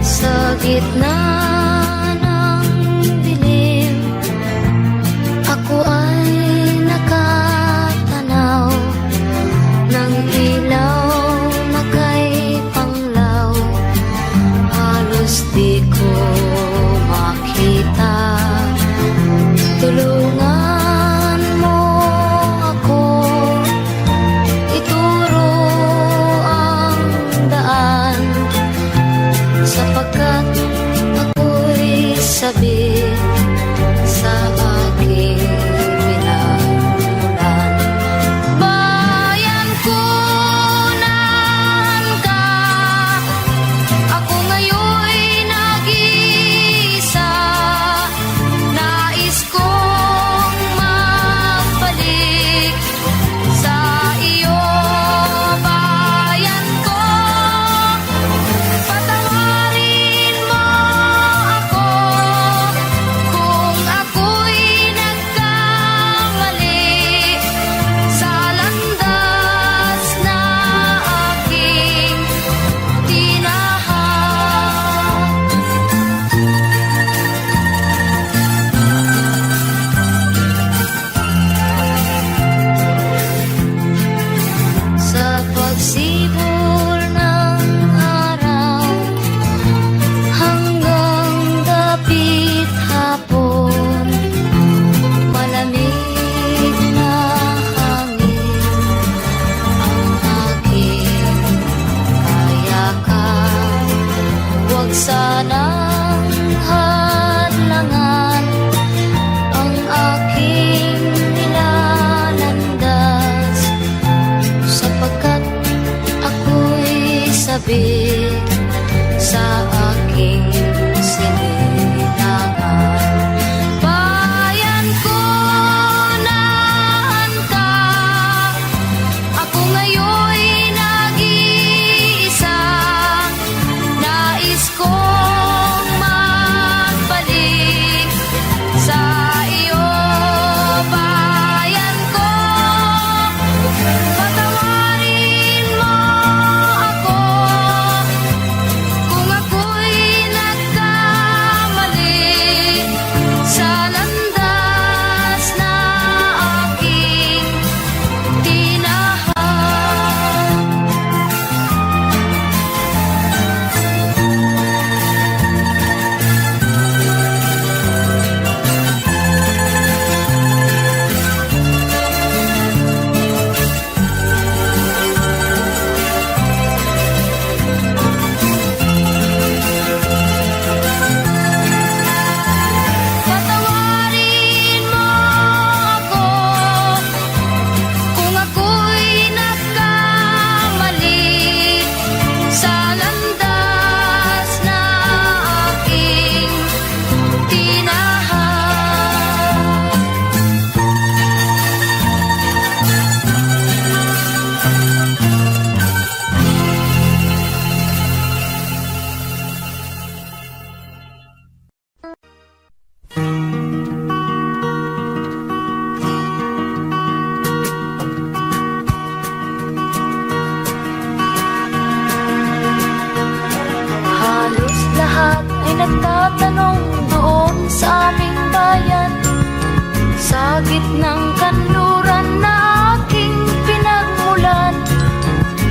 Sa gitna ng dilim, ako ay nakatanaw ng ilaw na kay panglaw. Halos di ko makita. Tulungan mo ako, ituro ang daan, sapagkat ako'y sabi sa aking pinagmulan. Bayan ko, naan ka? Ako ngayon'y nag-iisa. Nais kong magbalik sa iyo, bayan ko. Patawarin mo ako kung ako'y nagkamali sa landas na aking tinahak. Sa pagsibol ng araw hanggang dapit hapon, malamig na hangin ang aking kayakan. Huwag sanang hadlangan ang aking nilalandas, sapagkat ako'y sabik sa aking sinilangan. Bayan ko, naan ka? Ako ngayon'y nag-iisa. Nais kong magbalik sa iyo, bayan ko. Patawarin mo ako kung ako'y nagkamali sa landas na aking tinahak. Patawarin mo ako kung ako'y nagkamali sa landas na aking tinahak. Halos lahat ay nagtatanong doon sa aming bayan, sa gitnang kanluran na aking pinagmulan.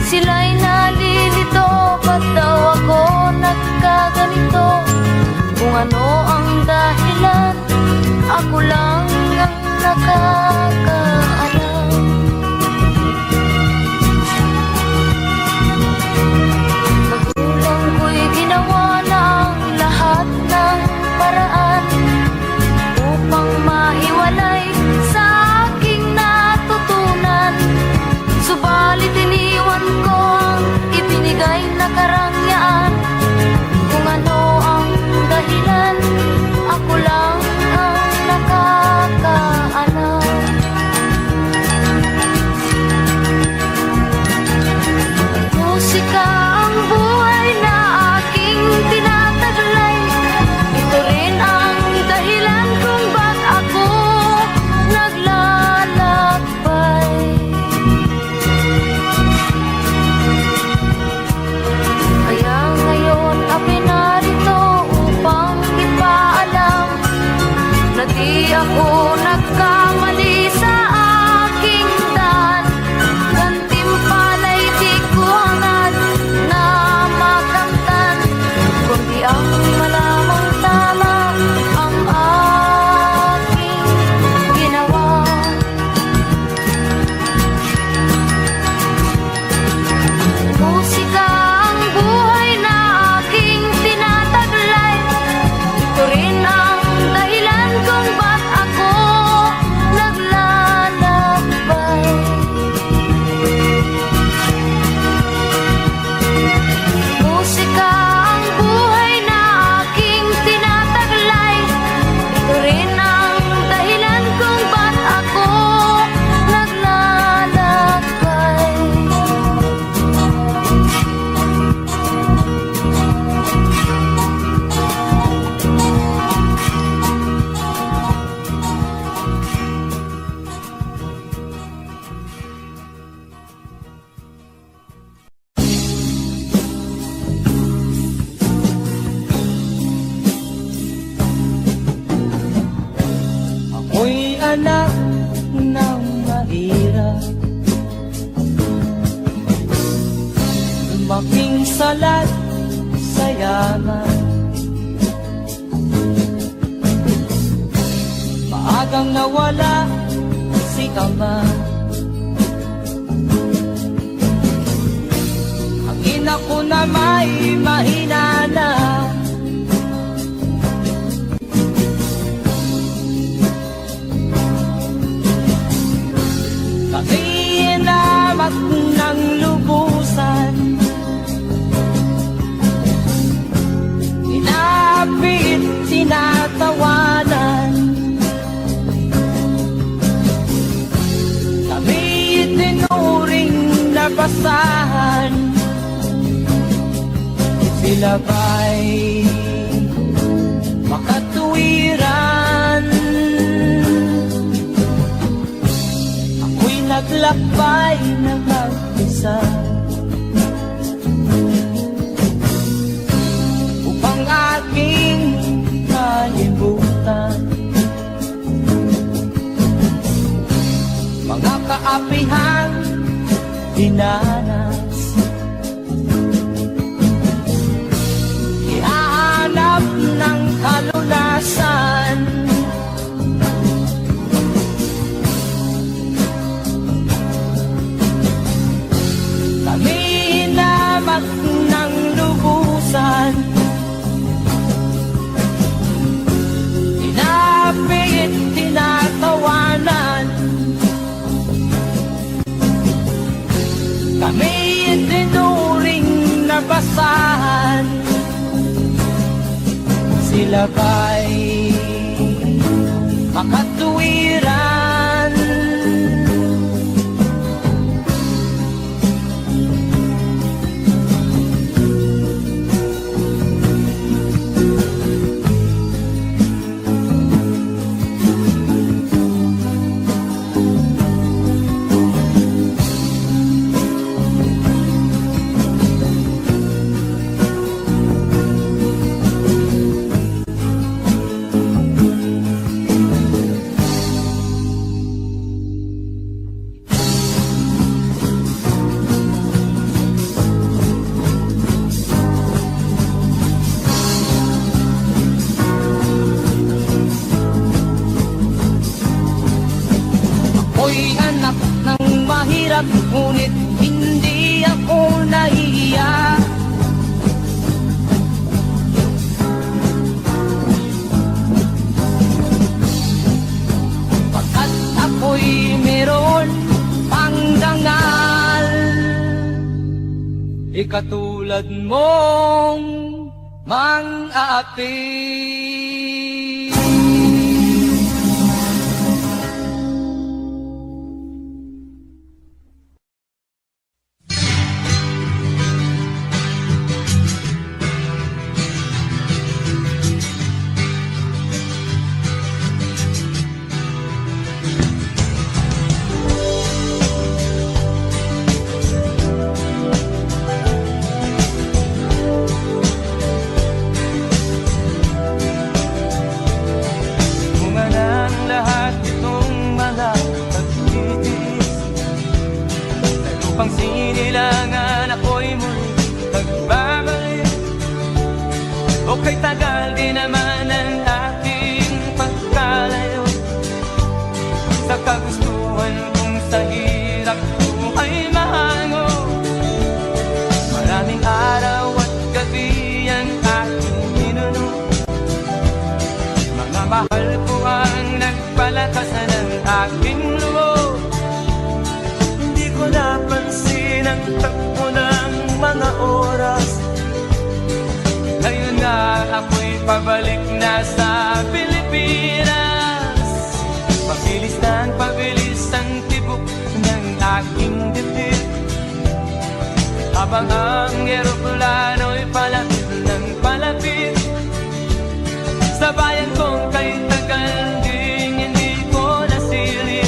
Sila'y nalilito, ba't daw ako nagkaganito? Kung ano ang dahilan, ako lang ang nakakaalam. Magulang ko'y ginawa na ang lahat ng paraan upang maiwalay sa aking natutunan. Subalit iniwan ko ang ibinigay na karangyaan. Kung ano ang dahilan, ako lang ang nakakaalam. Musika ang buhay na aking tinataglay. Ito rin ang dahilan kung ba't ako Di ako nagkamali sa aking daan, gantimpala'y di ko hangad na makamtan, kundi ang malamang tama ang aking ginawa. Musika ang buhay na aking tinataglay, ito rin ang dahilan kung ba't ako naglalakbay. Musika ang buhay na aking tinataglay, ito rin ang dahilan kung ba't ako naglalakbay. Ako'y anak ng mahirap, lumaking salat sa yaman. Maagang nawala si ama, ang ina ko na may mahina na. Nakiinamat ng lubusan, inapit, tinatawanan. Kami itinuring na basahan, sila ba'y makatuwiran? Ako'y naglakbay na mag-isa upang aking kalimutan mga kaapihang dinanas. Ihahanap ng kalunasan, kami hinamak ng lubusan, inapit, tinatawanan. Kami itinuring na basahan, sila ba'y makatuwiran? Ako'y anak ng mahirap, ngunit hindi ako nahihiya. Pagkat ako'y meron pang dangal, ikatulad mong mang-aapi. upang sinilangan ako'y muli nagbabalik. O kay tagal din naman ang aking pagkalayo sa kagustuhan kong sa hirap ko ay mahango. Maraming araw at gabi ang aking minuno, mga mahal ko ang nagpalakasan ng aking loob. Hindi ko napansin ang takbo ng mga oras. Ngayon nga ako'y pabalik na sa Pilipinas. Pabilis ng pabilis ang tibok ng aking dibdib, habang ang eroplano'y palapit ng palapit sa bayan kong kay tagal ding hindi ko nasilip.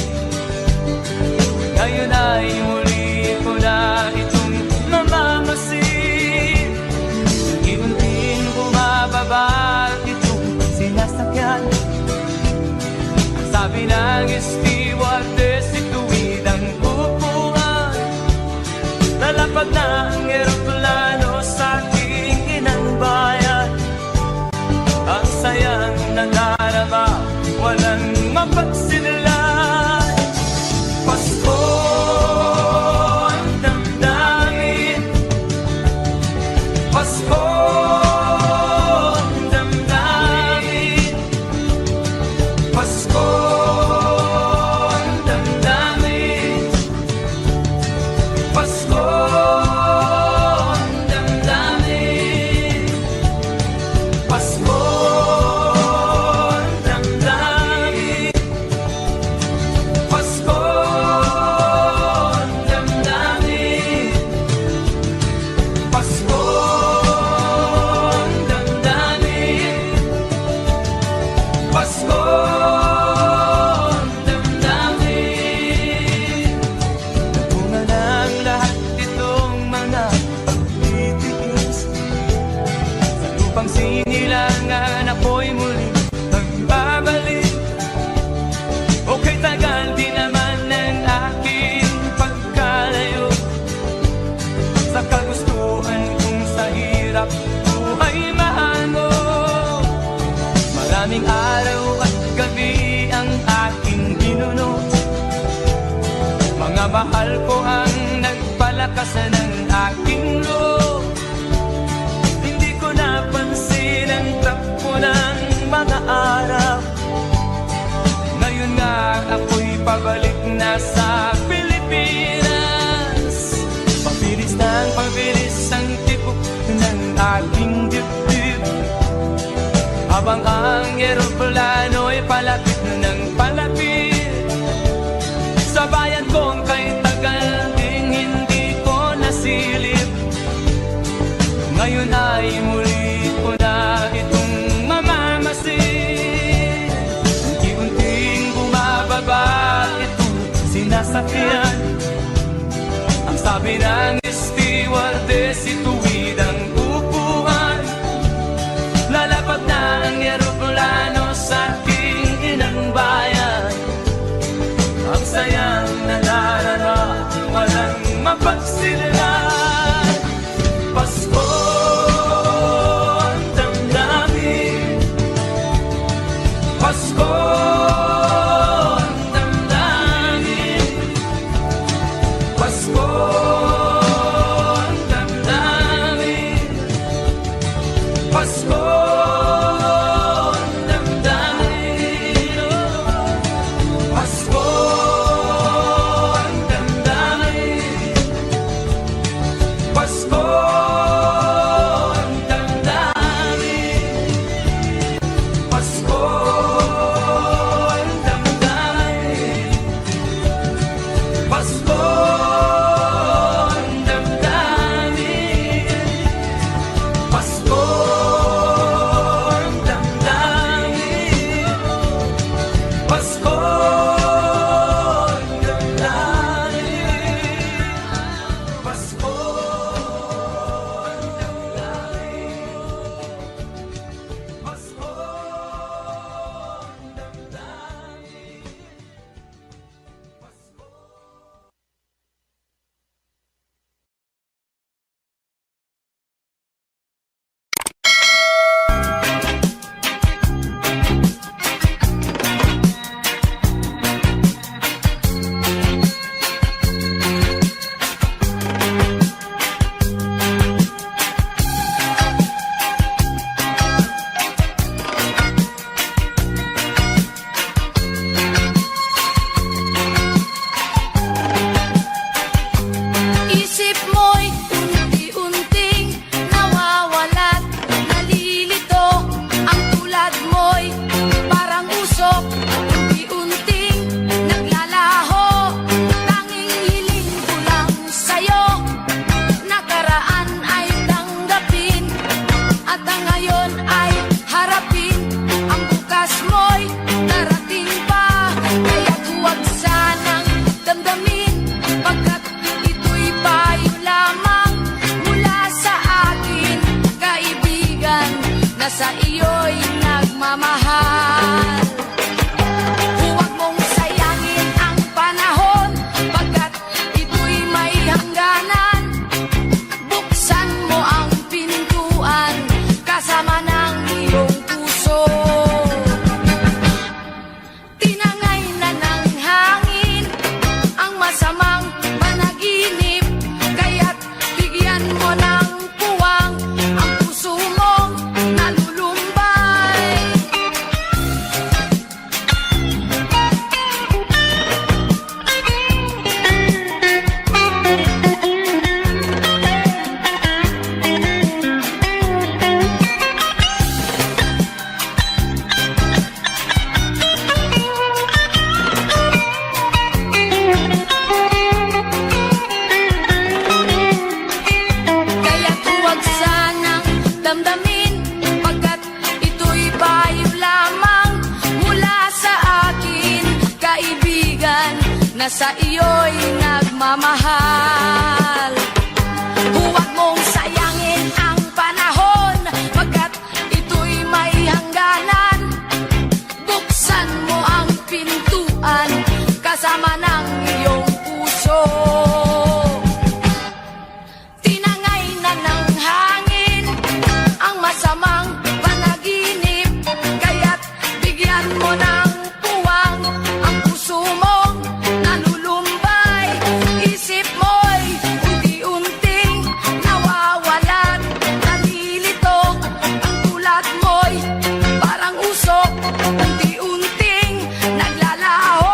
Ngayon ay muli ko na itong mamamasid. Unti-unting bumababa itong sinasakyan. Ang sabi ng stewardess, ituwid ang upuan. Nalapag na ang eroplano sa aking inang bayan. Ang sayang nadarama, walang mapagsinlan. Pasko ang damdamin, Pasko ang damdamin, Pasko ang damdamin, Pasko ang damdamin, Pasko ang damdamin, Pasko ang damdamin, Pasko ang damdamin, Pasko ang damdamin. Napunga ng lahat itong mga pagtitiis, sa lupang sinilangan ako'y muli nagbabalik. O kay tagal din naman ng aking pagkalayo sa kagustuhan kong sa hirap buhay mahango. Maraming araw at gabi ang aking ginuno, mga mahal ko ang nagpalakasan ng aking loob. Hindi ko napansin ang takbo ng mga araw. Ngayon nga ako'y pabalik na sa Pilipinas. Pabilis ng pabilis ang tibok ng aking dibdib, habang ang eroplano'y palapit ng palapit sa bayan kong kay tagal ding hindi ko nasilip. Ngayon ay muli ko na itong mamamasid. Unti-unting bumababa itong sinasakyan. Ang sabi ng stewardess, ituwid ang upuan. Lalapag na ang eroplano sa aking inang bayan. Ang sayang nadarama, walang mapagsinlan. Pasko ang damdamin, Pasko ang damdamin, Pasko ang damdamin. sa iyo'y nagmamahal. Huwag mong sayangin ang panahon, pagkat ito'y may hangganan. Buksan mo ang pintuan kasama ng iyong puso. Tinangay na ng hangin ang masamang panaginip, kaya't bigyan mo ng puwang ang puso mong nalulumbay. Isip mo'y unti-unting nawawalan, nalilito ang tulad mo'y parang usok, unti-unting naglalaho.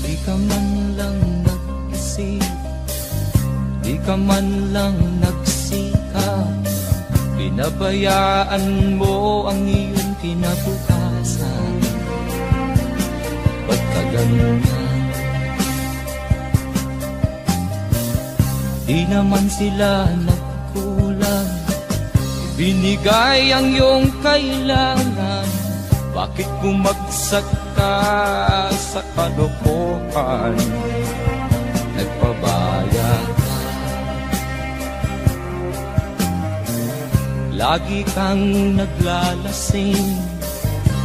Di ka man lang nag-isip, di ka man lang nagsikap, pinabayaan mo ang iyong kinabukasan. Ba't ka ganyan? Di naman sila nagkulang, binigay ang iyong kailangan. Bakit bumagsak ka sa kalokohan? Nagpabaya ka, lagi kang naglalasing,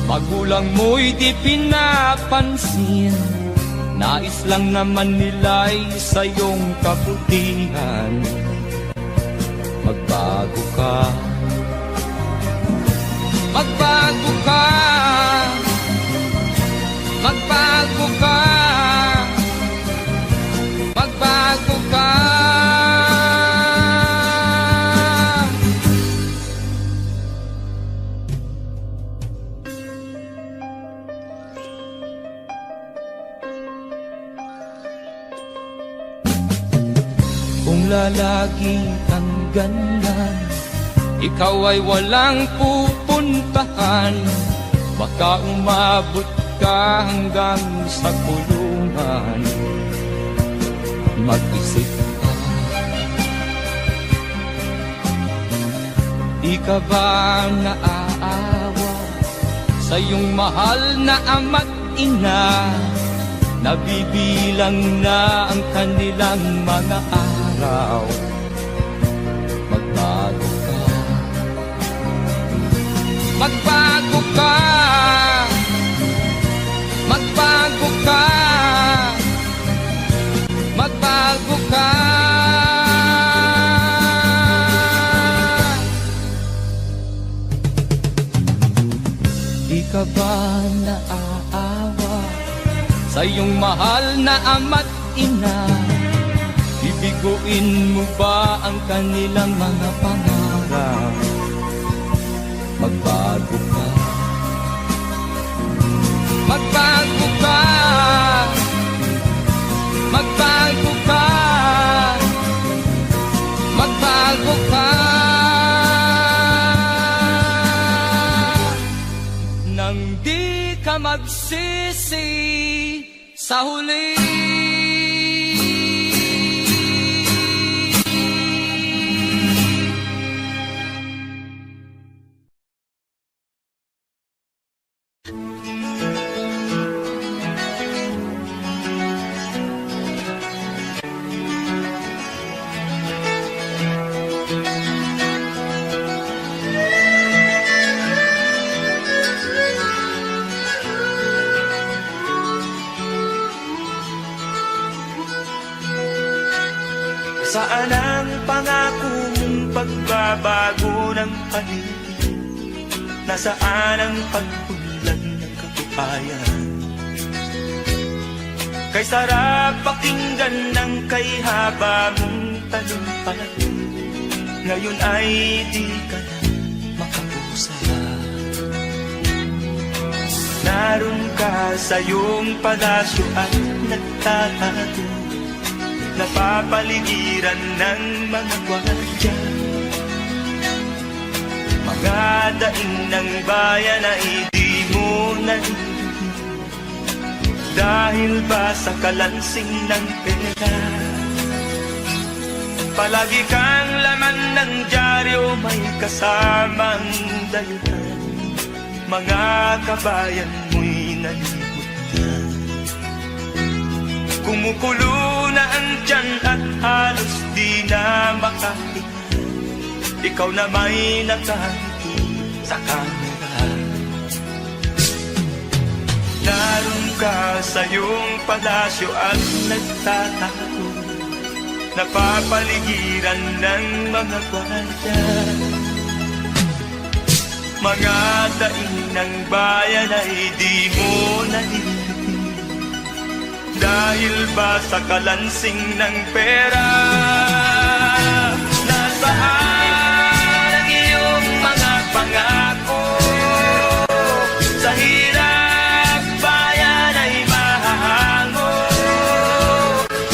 magulang mo'y di pinapansin. Nais lang naman nila'y sa iyong kabutihan. Magbago ka, magbago ka, magbago ka, magbago ka. Kung lalagi kang ganyan, ikaw ay walang pupuntahan. Baka umabot ka hanggang sa kulungan. Mag-isip ka, di ka ba naaawa sa iyong mahal na ama't ina? Nabibilang na ang kanilang mga araw. Magbago ka, magbago ka, magbago ka, magbago ka. Di ka ba naaawa sa iyong mahal na ama't ina? Bibiguin mo ba ang kanilang mga pangarap? Magbago ka, magbago ka, magbago ka, magbago ka. Nang di ka magsisi sa huli. Saan ang pangako mong pagbabago ng paligid? Nasaan ang pagpunlan ng katupayan? Kay sarap pakinggan ng kay haba mong talumpay, ngayon ay di ka na pusa. Naroon ka sa iyong palasyo at nagtatago, napapaligiran ng mga gwardiya. Mga daing ng bayan ay di mo narinig, dahil ba sa kalansing ng pera? Palagi kang laman ng dyaryo, may kasamang daluhan. Mga kabayan mo'y nalimutan. Kumukulo na ang tiyan at halos di na makahinga. Ikaw na may nakangiti sa kamera. Naroon ka sa iyong palasyo at nagtatago, napapaligiran ng mga gwardiya. Mga daing ng bayan ay di mo narinig, dahil ba sa kalansing ng pera? Nasaan ang iyong mga pangako? Sa hirap bayan ay mahahango.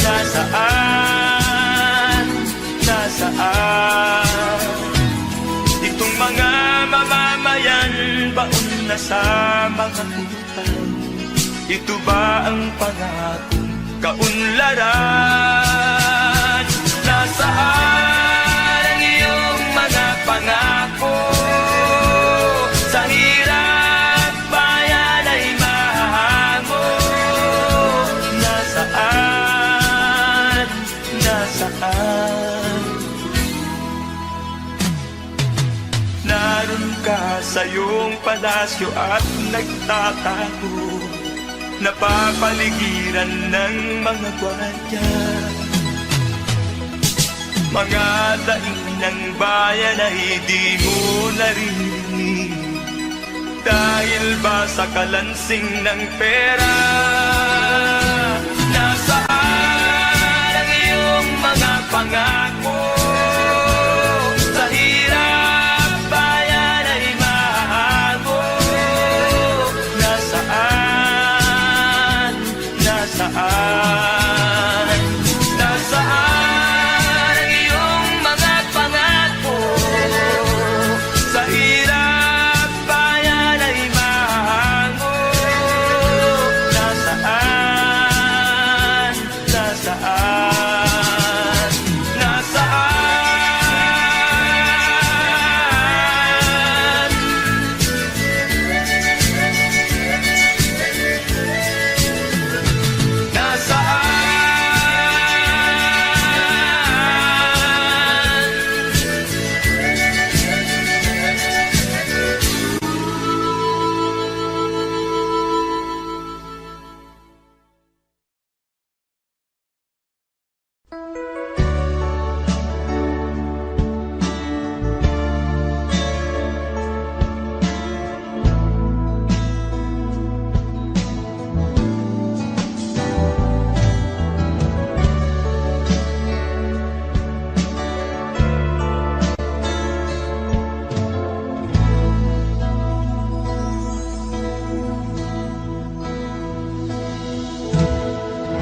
Nasaan? Nasaan? Itong mga mamamayan, baon na sa mga utang. Ito ba ang pangakong kaunlaran? Nasaan ang iyong mga pangako? Sa hirap bayan ay mahahango. Nasaan? Nasaan? Naroon ka sa iyong palasyo at nagtatago, napapaligiran ng mga gwardiya. Mga daing ng bayan ay di mo narinig, dahil ba sa kalansing ng pera? Nasaan ang iyong mga pangako? Sa hirap bayan ay mahahango. Nasaan? Nasaan? Nasaan ang iyong mga pangako? Sa hirap bayan ay mahahango. Nasaan? Nasaan? Nasaan?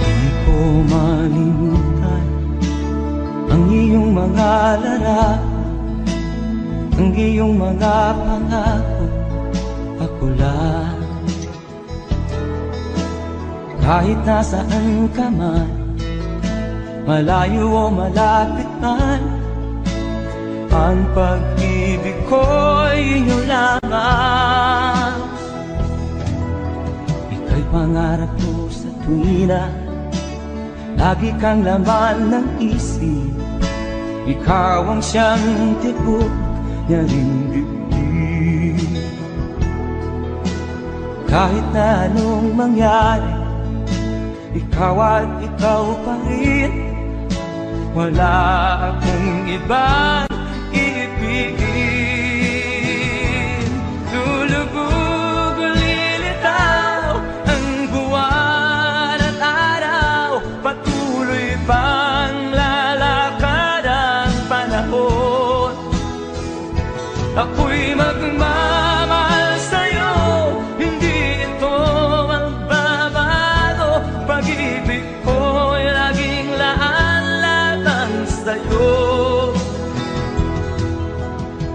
Di ko malimutan ang iyong mga larawan, ang iyong mga pangako. Ako lang, kahit nasaan ka man, malayo o malapit man, ang pag-ibig ko'y inyo lamang. Ika'y pangarap ko sa tuwina, lagi kang laman ng isip. Ikaw ang siyang tibok niya ring dibdib. Kahit na anong mangyari, ikaw at ikaw pa rin. Wala akong ibang iibigin. Lulubog o lilitaw ang buwan at araw, patuloy pang lalakad ang panahon. Ako'y magmamahal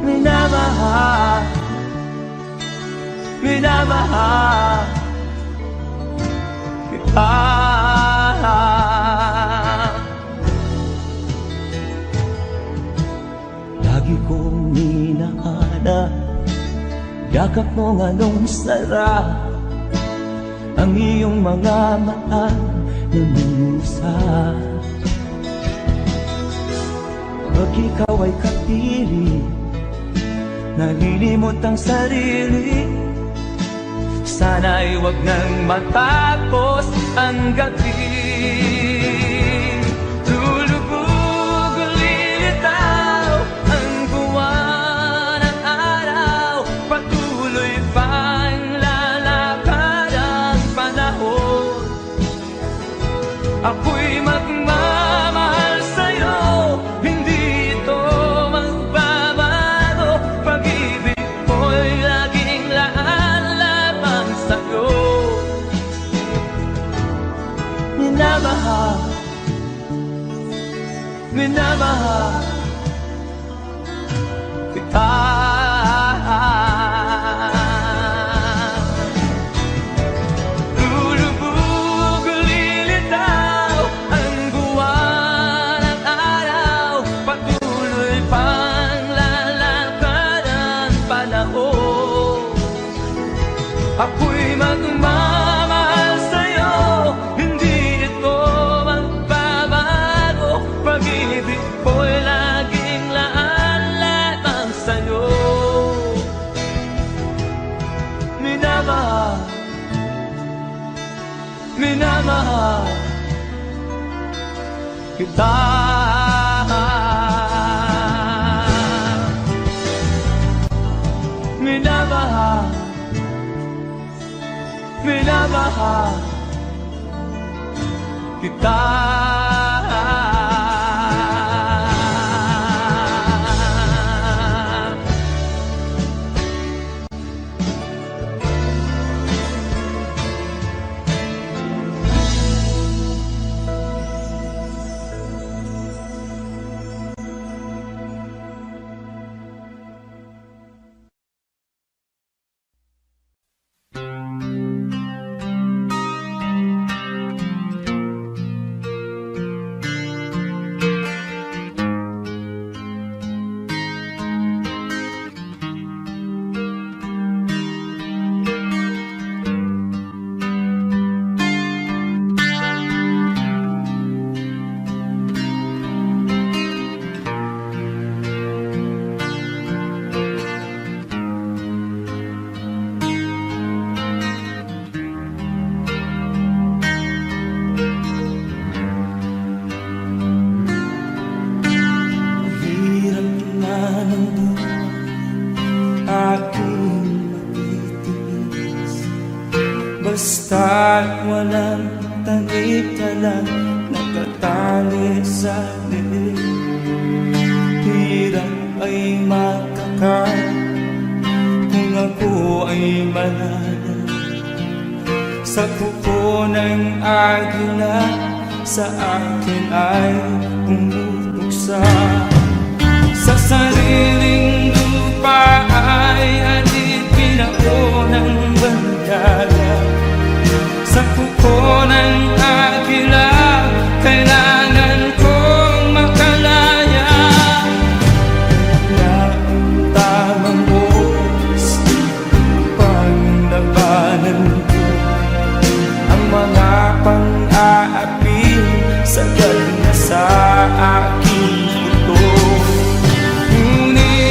minamahal, minamahal kita. Lagi kong hinahanap yakap mong anong sarap, ang iyong mga mata lumusa. Pag ikaw ay kapili, nalilimot ang sarili. Sana'y wag nang matapos ang gabi. Lulubog, lilitaw ang buwan ng araw, patuloy pang lalakad ang panahon. Ako'y magmamahal sa'yo, hindi ito magbabago. Pag-ibig ko'y laging laan lamang sa'yo. Minamahal, minamahal kita. Lulubog, lilitaw ang buwan ng araw, patuloy pang lalakad ang panahon. Ako'y magmamahal sa'yo, hindi ito magbabago. Pag-ibig ko'y laging laan lamang sa'yo. Minamahal, minamahal kita. Minamahal, minamahal kita. Hirap na ng buhay aking matitiis, basta't walang tanik ka lang nakatali sa liig. Hirap ay makakain kung ako ay malala sa kuko ng agila, sa akin ay pumupuksa. Sa sariling lupa ay alipin ako ng bandala, sa kuko ng agila kailangan kong makalaya. Na ang tamang oras upang labanan ko ang mga pang-aapi sagad na sa aking ito. Ngunit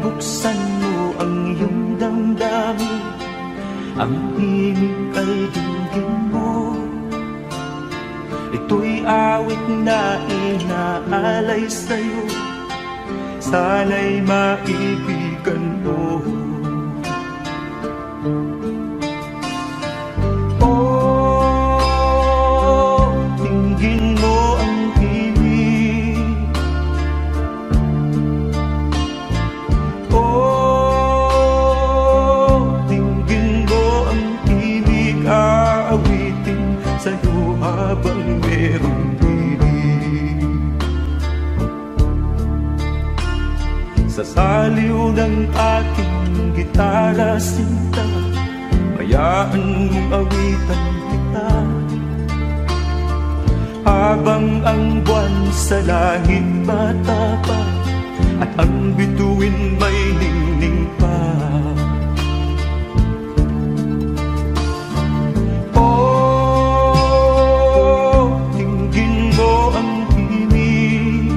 buksan mo ang iyong damdamin, ang himig ay dinggin mo. Ito'y awit na inaalay sa'yo, sana'y maibigan mo. Oh, dinggin mo ang himig. Oh, dinggin mo ang himig, aawitin sa'yo habang merong himig. Sa saliw ng aking gitara, sinta, hayaan mong awitan kita, habang ang buwan sa langit matapa at ang bituin may ningning pa. Oh, dinggin mo ang himig.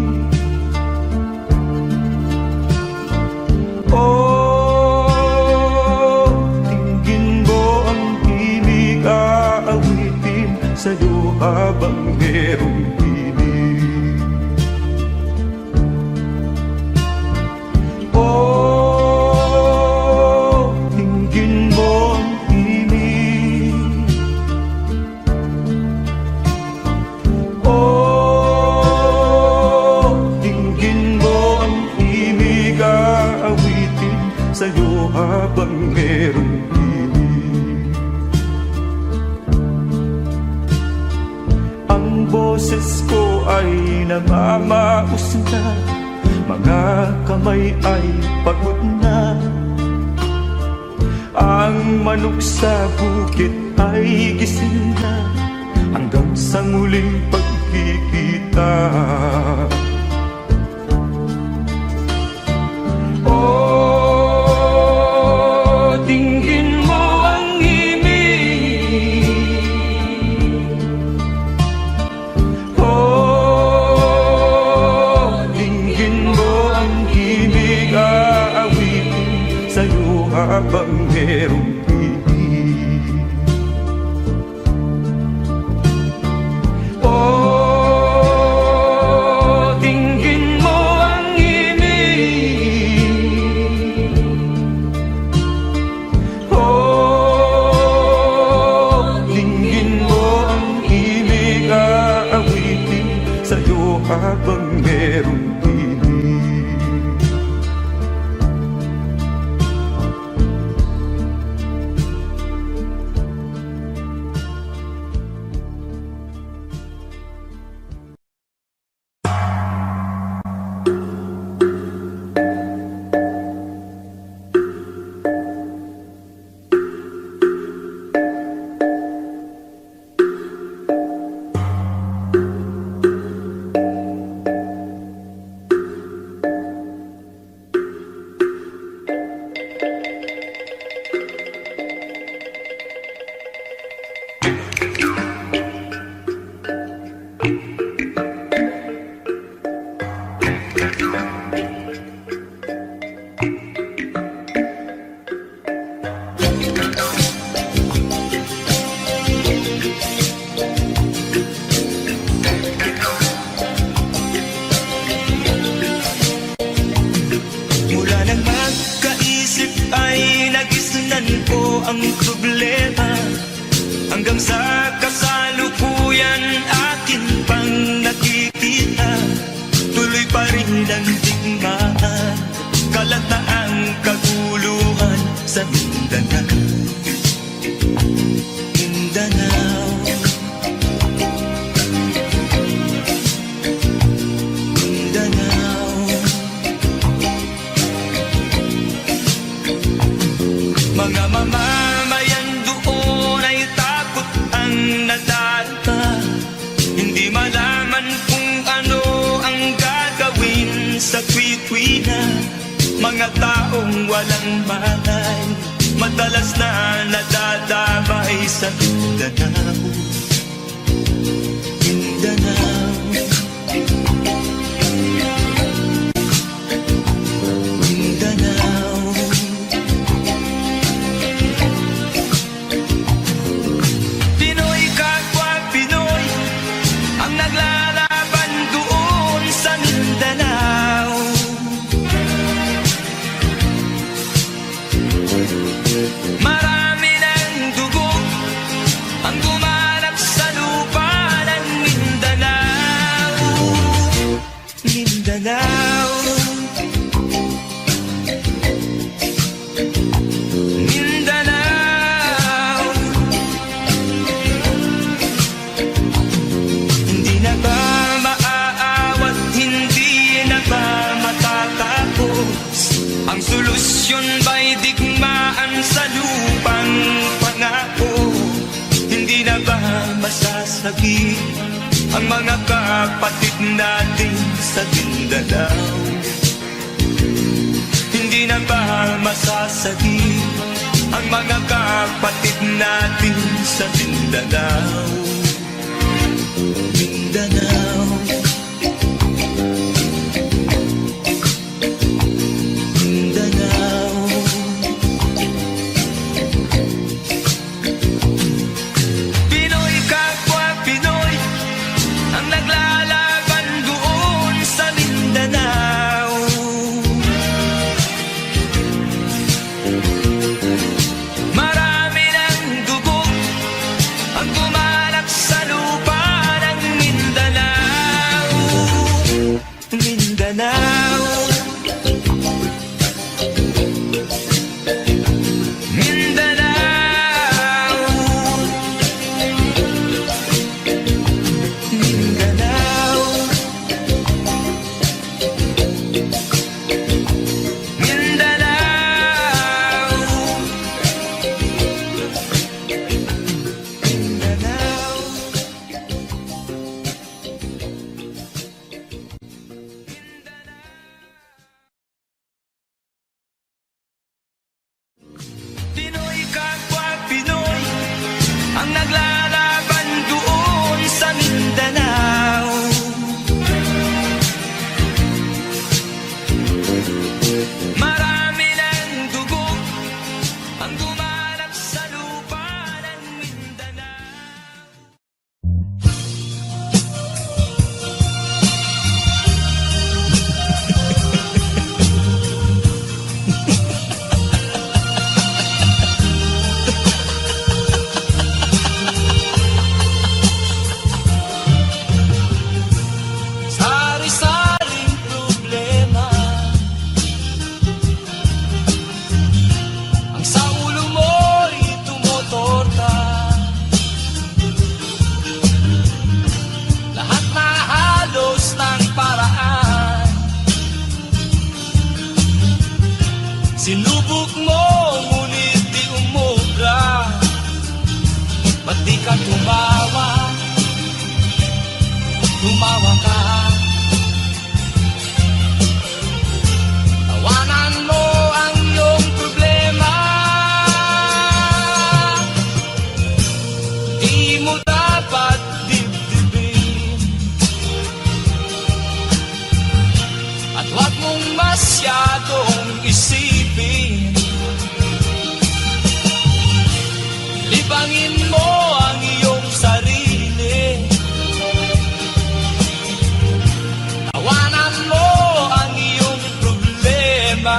Oh, dinggin mo ang himig, aawitin sa'yo habang merong himig. Oh, dinggin mo ang himig. Oh, dinggin mo ang himig, aawitin sa'yo habang merong himig. Ang boses ko ay namamaos na, mga kamay ay pagod na. Ang manok sa bukid ay gising na, hanggang sa muling pagkikita. Oh, dinggin mo ang himig. Oh, dinggin mo ang himig, aawitin sa'yo habang merong himig. Oh, dinggin mo ang himig. Oh, dinggin mo ang himig, aawitin sa'yo habang merong himig. Mula nang magkaisip ay nagisnan ko ang problema, hanggang sa kasalukuyan akin pang nakikita. Tuloy pa rin ang digmaan, kalataang kaguluhan sa Mindanao. Mindanao, Mindanao. Mga mamamayan doon ay takot ang nadarama, hindi malaman kung ano ang gagawin sa tuwi-tuwi-na. Mga taong walang malay, madalas na nadadamay sa Mindanao. Mindanao, Mindanao. sa lupang pangako. Hindi na ba masasagi ang mga kapatid natin sa Mindanao? Hindi na ba masasagi ang mga kapatid natin sa Mindanao? Mindanao, Mindanao. Pinoy kapwa Pinoy ang naglalaban doon sa Mindanao. Marami ng dugo ang gumanap sa lupa ng Mindanao. Mindanao, Mindanao, Mindanao, Pinoy kapwa Pinoy ang naglalaban doon sa Mindanao. Marami ng dugo ang gumanap sa lupa ng Mindanao. Sari-saring problema ang sa ulo mo'y tumutorta. Lahat na halos ng paraan sinubok mo, ngunit di umubra. Ba't di ka tumawa? Tumawa ka. Tawanan mo ang iyong problema. Di mo dapat dibdibin. At huwag mong masyadong isipin. Libangin mo ang iyong sarili. Tawanan mo ang iyong problema.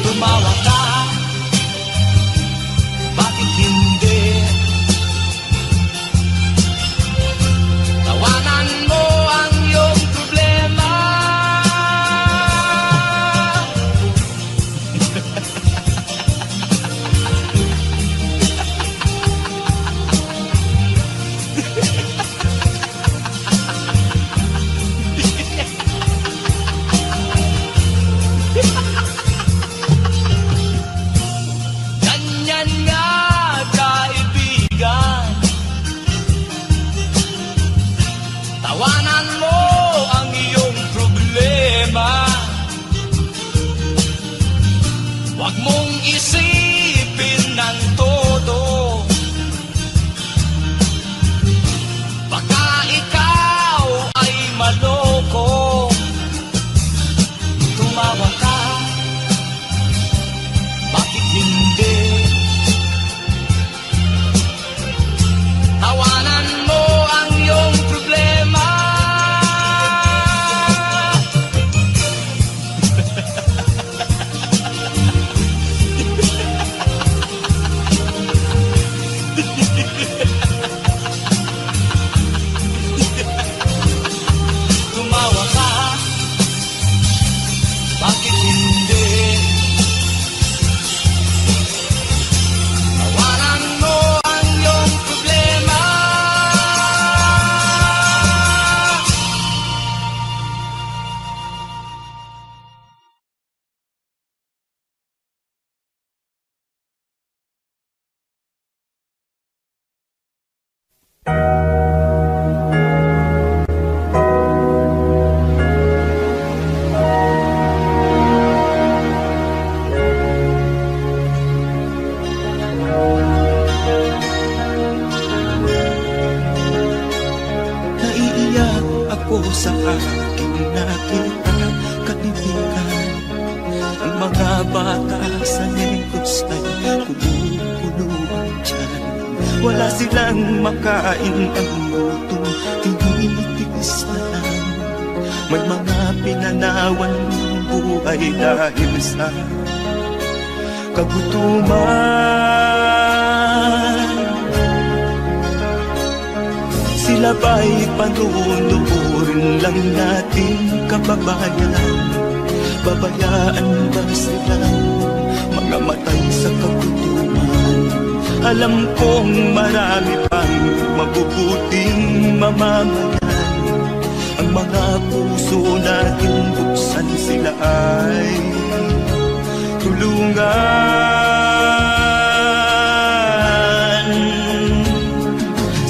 Tumawa ka, bakit hindi? Tawanan mo ang iyong problema. Ganyan nga, kaibigan. Tawanan mo ang iyong problema. Huwag mong isipin ng todo. Baka ikaw ay maloko. Tumawa ka, bakit hindi? Tawanan mo ang iyong problema. Naiiyak ako sa aking nakita kaibigan. Ang mga bata sa negos ay kumukulong dyan. Wala silang makain, ang gutom tinitiis na lang. May mga pinanawan ng buhay dahil sa kagutuman. Sila ba'y panunurin lang nating kababayan? Babayaan ba silang mga matay sa kagutuman? Alam kong marami pang mabubuting mamamayan. Ang mga puso natin buksan, sila ay tulungan.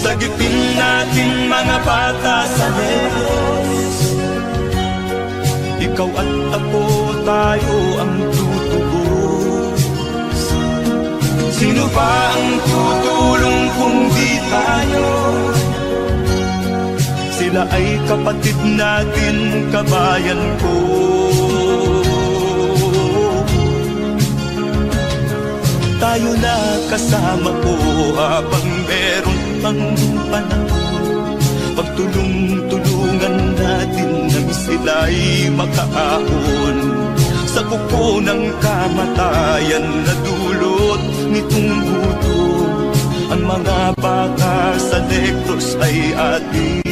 Sagipin natin mga bata sa negos. Ikaw at ako, tayo ang tutubos. Sino ba ang tutulong kung di tayo? Sila ay kapatid natin, kabayan ko. Tayo na kasama ko habang meron pang panahon. Pagtulong-tulungan natin nang sila'y makaahon sa kuko ng kamatayan na dulot nitong gutom. Ang mga bata sa negros ay ating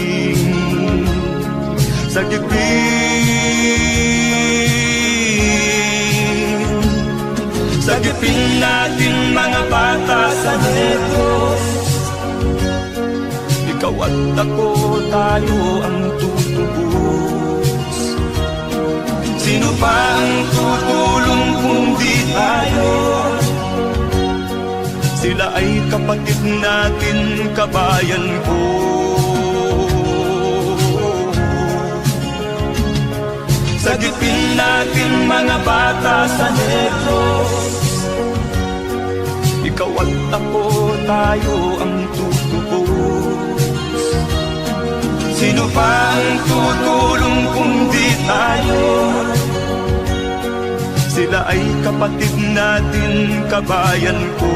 sagipin. Sagipin natin mga bata sa negros. Ikaw at ako, tayo ang tutubos. Sino pa ang tutulong kung di tayo? Sila ay kapatid natin, kabayan ko. Sagipin natin mga bata sa negros. Ikaw at ako, tayo ang tutubos. Sino pa ang tutulong kung di tayo? Sila ay kapatid natin, kabayan ko.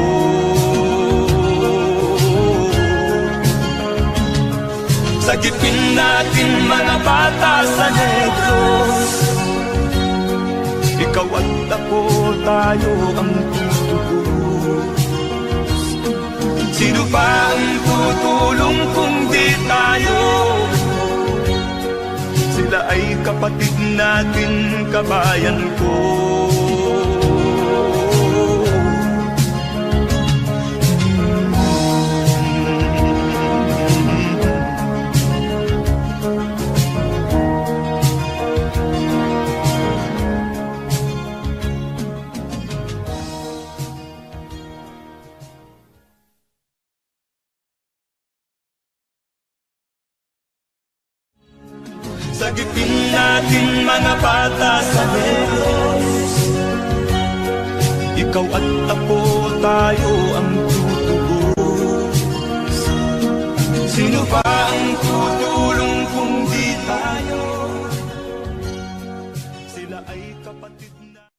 Sagipin natin mga bata sa negros. Ikaw at ako, tayo ang tutubos. Sino pa ang tutulong kung di tayo? Sila ay kapatid natin, kabayan ko. Sagipin natin mga bata sa negros. Ikaw at ako, tayo ang tutubos. Sino ba ang tutulong kung di tayo? Sila ay kapatid na.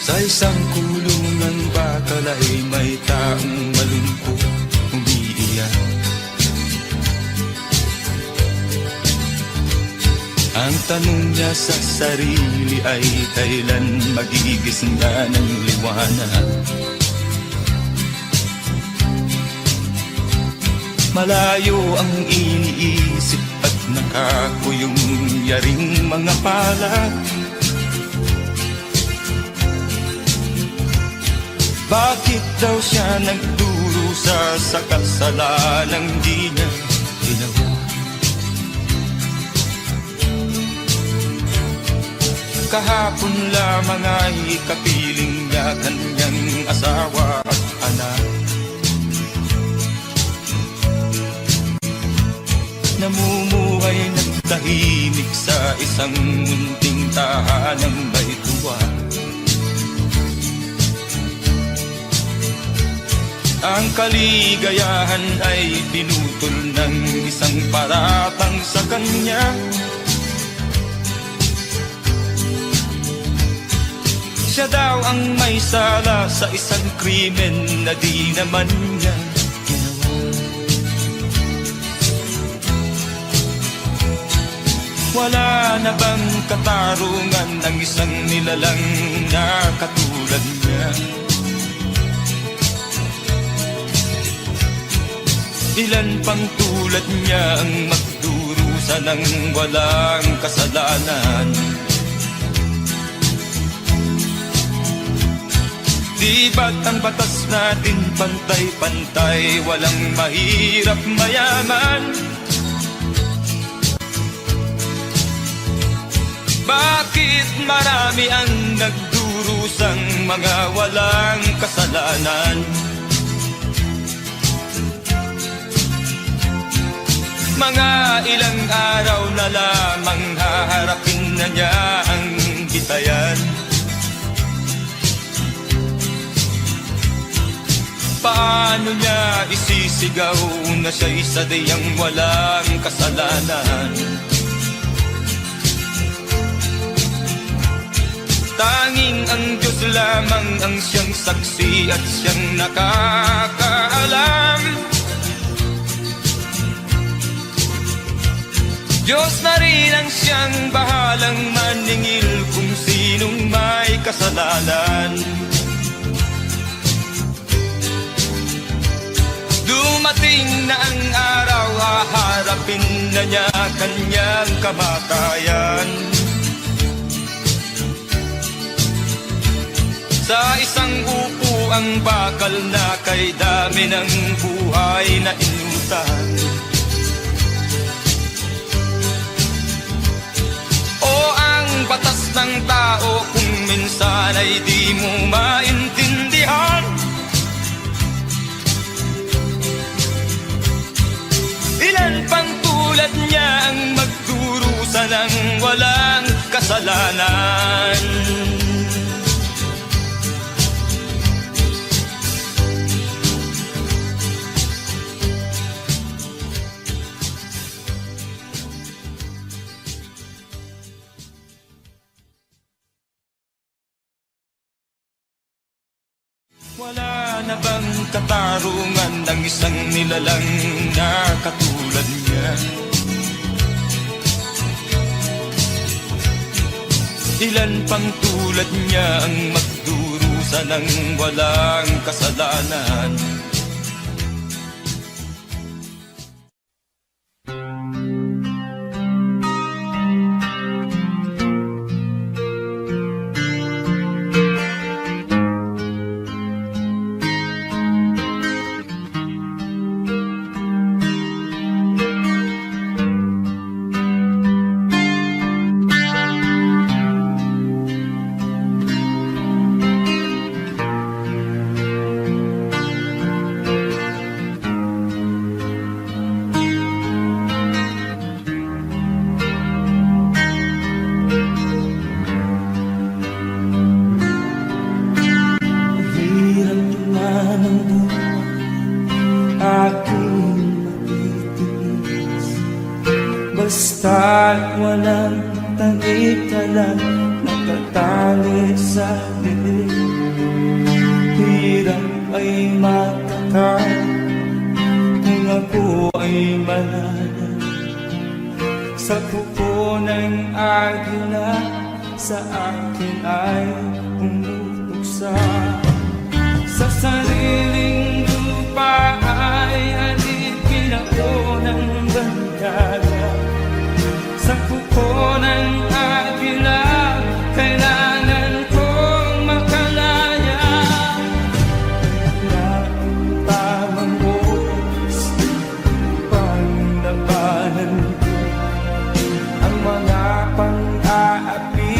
Sa isang kulungan bakal ay may taong malungkot umiiyak. Ang tanong niya sa sarili ay kailan magigising na ng liwanag. Malayo ang iniisip at nakakuyong yaring mga palad. Bakit daw siya nagdurusa sa kasalanang di niya ginawa? kahapon lamang ay kapiling niya kanyang asawa at anak. Namumuhay ng tahimik sa isang munting tahanang may tuwa. Ang kaligayahan ay pinutol ng isang paratang sa kanya. Siya daw ang may sala sa isang krimen na di naman niya ginawa. Wala na bang katarungan ng isang nilalang na katulad niya? Ilan pang tulad niya ang magdurusa ng walang kasalanan? Di ba't ang batas natin pantay-pantay, walang mahirap mayaman? Bakit marami ang nagdurusang mga walang kasalanan? Mga ilang araw na lamang haharapin na niya ang bitayan. Paano niya isisigaw na siya'y sadyang walang kasalanan? Tanging ang Diyos lamang ang siyang saksi at siyang nakakaalam. Diyos na rin ang siyang bahalang maningil kung sinong may kasalanan. Dumating na ang araw, haharapin na niya kanyang kamatayan. Sa isang upo ang bakal na kay dami ng buhay na inutang. O ang batas ng tao kung minsan ay di mo maintindihan. Ilan pang tulad niya ang magdurusa ng walang kasalanan? Wala na bang katarungan ng isang nilalang na katulad niya? Ilan pang tulad niya ang magdurusa ng walang kasalanan? Basta't walang tangitalan, nakatali sa dilim. Hirap ay matakan kung ako ay malala. Sa kuko ng agila, sa akin ay umutuksa. Sa sariling lupa ay alipin ako ng bandala. Sa kuko ng agila, kailangan kong makalaya. Na ang tamang oras, panglabanan ko ang mga pang-aapi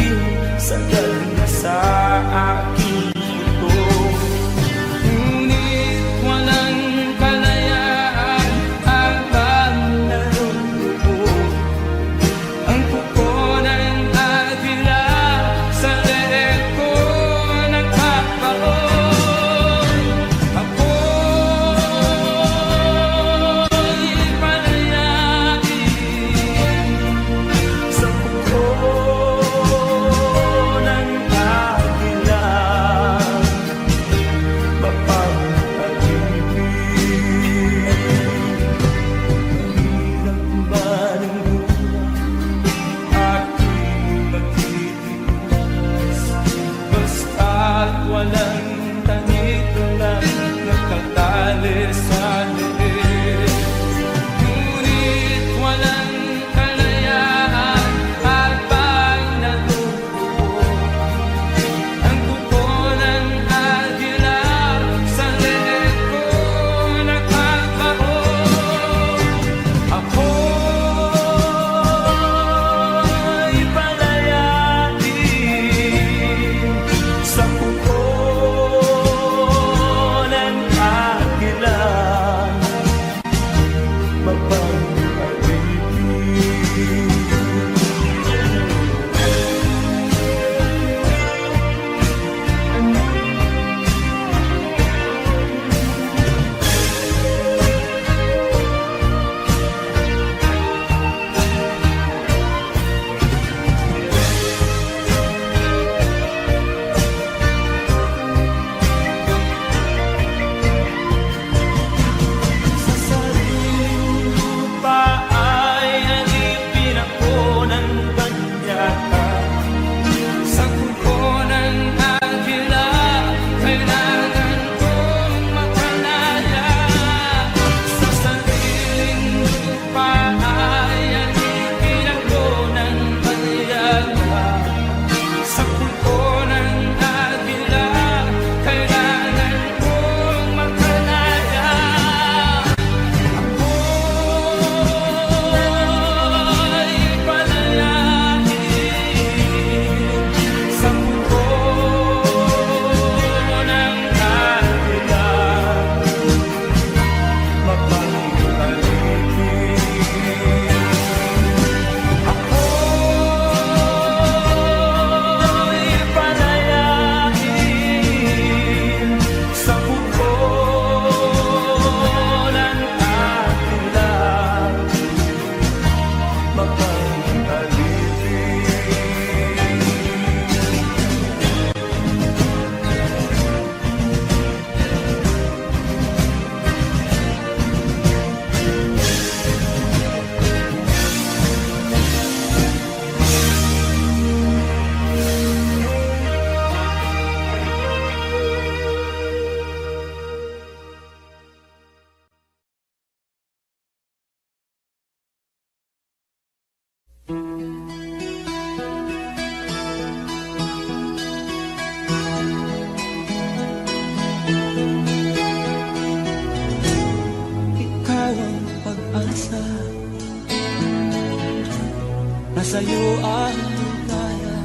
sa'yo ang ligaya.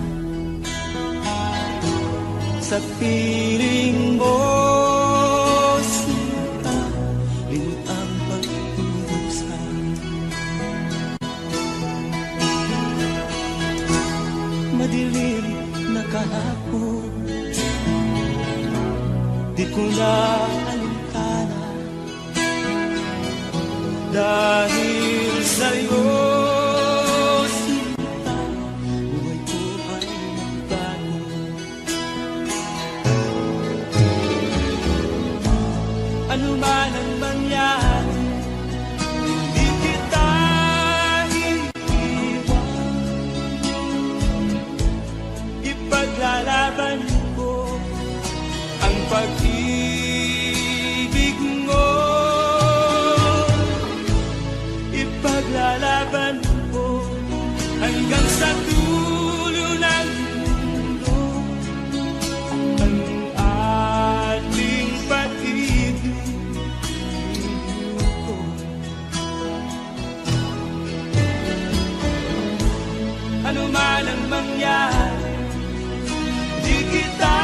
Sa piling mo, sinta, rin ang pag-iusap. Madilim na kahapon, di ko na alintana. Dahil sa'yo, sinta, buhay ko ay nagbago. Ano man ang mangyari, di kita iiwan. Ipaglalaban ko ang pag-ibig mo. Ipaglalaban ko hanggang sa dulo ng mundo ang ating pag-ibig ko. Ano man ang mangyari, di kita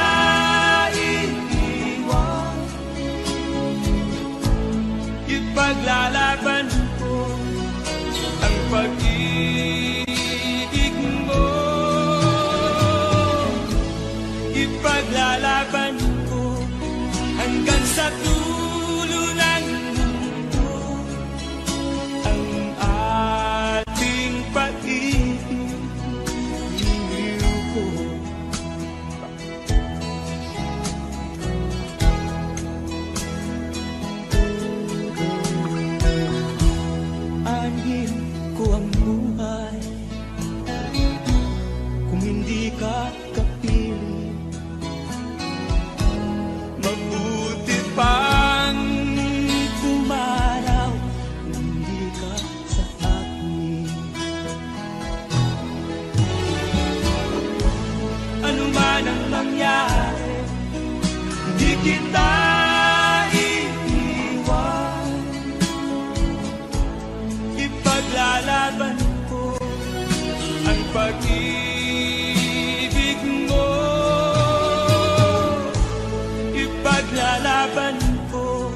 iiwan. Ipaglalaban ko ang pag-ibig mo. Ipaglalaban ko hanggang sa dulo ng mundo ang ating pag-ibig ko. Anhin ko ang buhay kung hindi ka kapiling. Mabuti pang pumaraw kung hindi ka sa akin. Ano man ang mangyari, hindi kita iiwan. Ipaglalaban ko ang pag-ibig mo. Ipaglalaban ko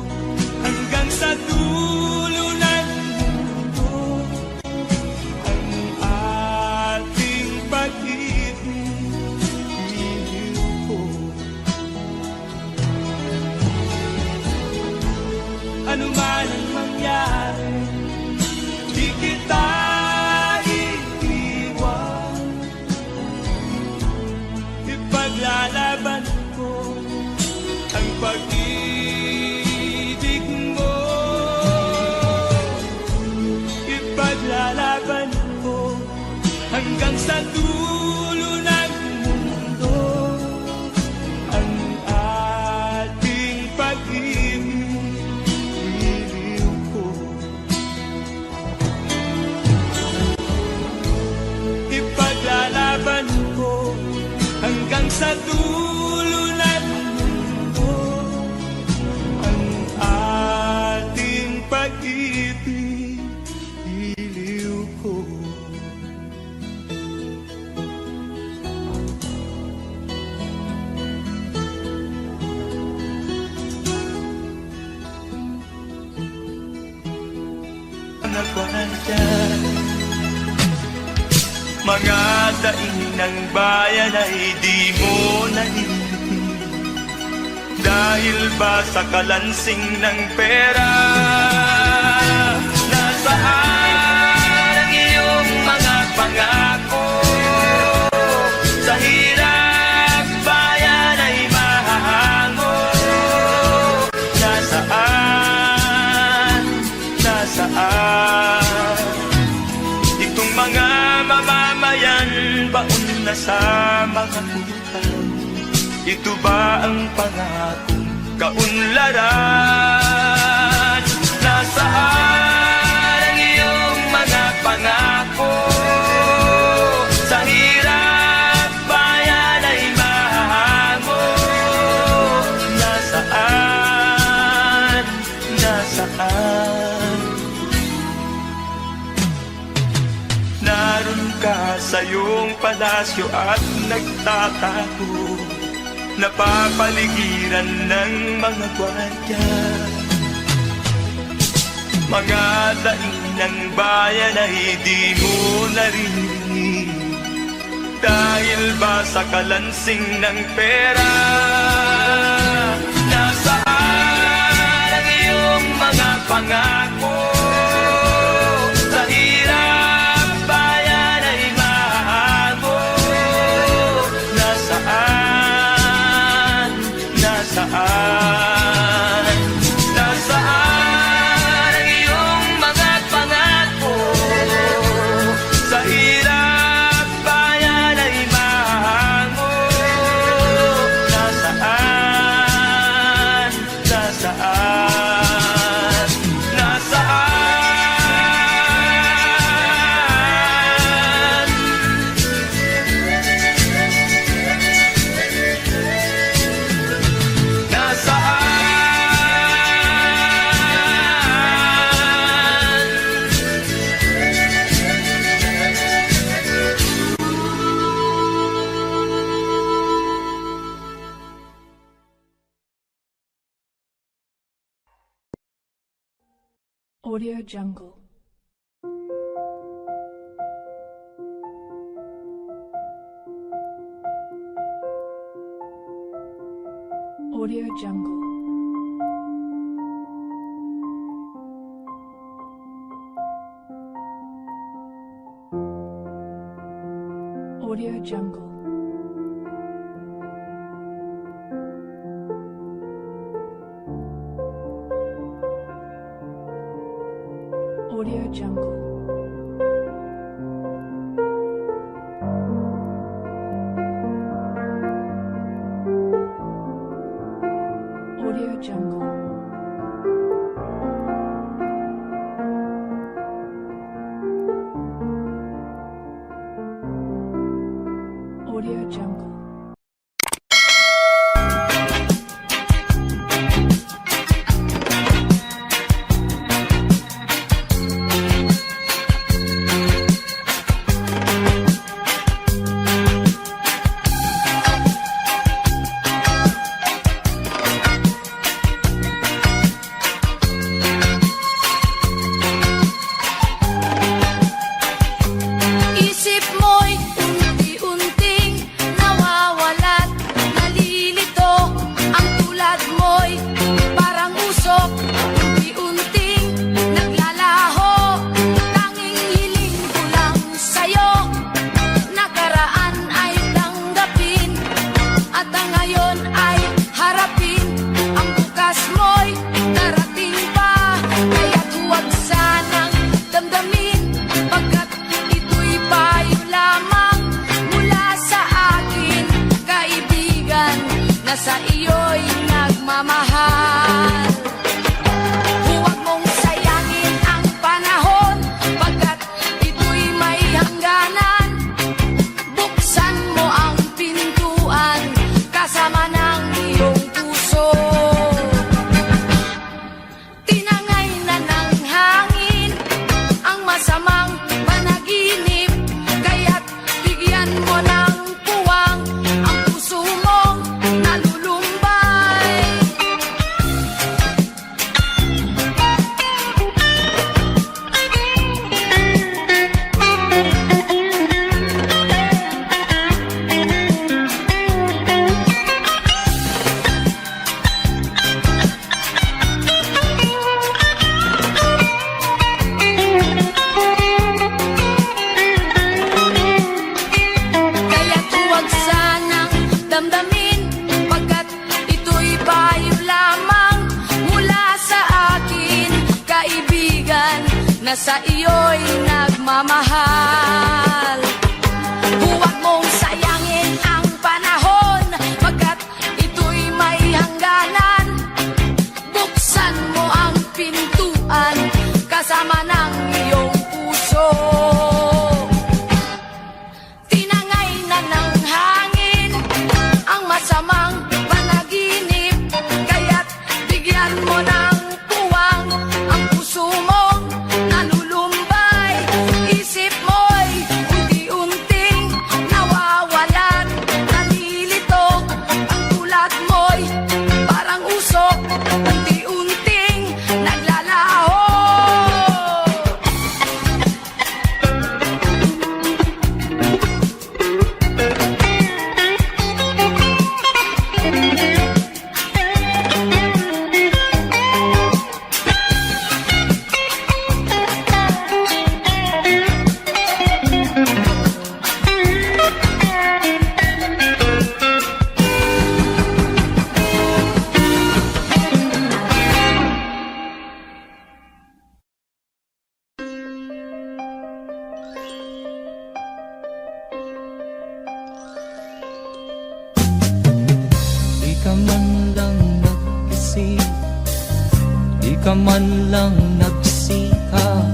hanggang sa dulo ng mundo ang ating pag-ibig ko. Ano man ang mangyari, di kita iiwan. Ipaglalaban ko ang pag-ibig mo. Ipaglalaban ko hanggang sa dulo ng mundo ang ating pag-ibig ko. Ipaglalaban ko hanggang sa dulo ng mundo ang ating pag-ibig ko. Nagwanadyan mga daing ng bayan ay di mo nalilitin. Dahil ba sa kalansing ng pera? Nasaan ang iyong mga pangako? Sa hirap bayan ay mahahango. Nasaan? Nasaan? Itong mga mamamayan baon na sa mga utang. Ito ba ang pangakong kaunlaran? Nasaan ang iyong mga pangako? Sa hirap bayan ay mahahango. Nasaan? Nasaan? Naroon ka sa iyong palasyo at nagtatago, napapaligiran ng mga gwardiya. Mga daing ng bayan ay di mo naririnig, dahil ba sa kalansing ng pera? Nasaan ang iyong mga pangako? Sa hirap bayan ay mahago. Nasaan? Nasaan? Nasaan ang iyong mga pangako? Sa hirap bayan ay mahango. Nasaan? Nasaan? Nasaan? Nasaan? Audio Jungle. Audio Jungle. Audio Jungle. Audio Jungle. Audio Jungle. Audio Jungle. Isip mo'y unti-unting nawawalat, nalilito. Ang tulad mo'y parang usok, unti-unting naglalaho. Tanging hiling ko lang sa'yo, nakaraan ay tanggapin, at ang ngayon ay harapin. Ang bukas mo'y darating pa, kaya't huwag sanang damdamin, pagkat ito'y payo lamang mula sa akin, kaibigan, na sa iyo'y nagmamahal. Huwag mong sayangin ang panahon, pagkat ito'y may hangganan. Buksan mo ang pintuan, kasama ng iyong puso. Tinangay na ng hangin ang masamang panaginip, kaya't bigyan mo ng puwang ang puso mong nalulumbay. Kaya't huwag sanang damdamin, pagkat ito'y payo lamang mula sa akin, kaibigan, na sa iyo'y nagmamahal. Huwag mong sayangin ang panahon, pagkat ito'y may hangganan. Buksan mo ang pintuan, kasama ng iyong puso. Tinangay na ng hangin ang masamang panaginip, kaya't bigyan mo ng puwang ang puso mong nalulumbay. Isip mo'y kasi di ka man lang nagsikap.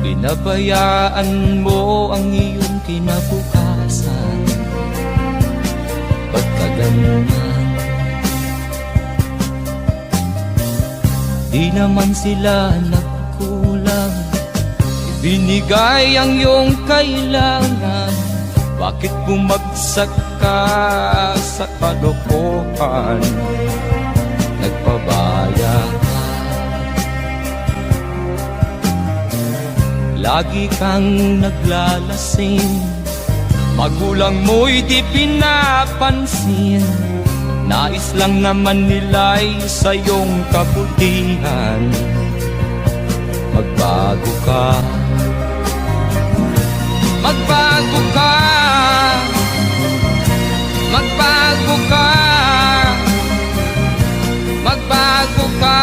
Pinabayaan mo ang iyong kinabukasan. Ba't ka ganyan? Di naman sila nagkulang, binigay ang iyong kailangan. Bakit bumagsak ka sa kalokohan? Nagpabaya ka, lagi kang naglalasing. Magulang mo'y di pinapansin. Nais lang naman nila'y sa iyong kabutihan. Magbago ka, magbago ka, magbago ka, magbago ka.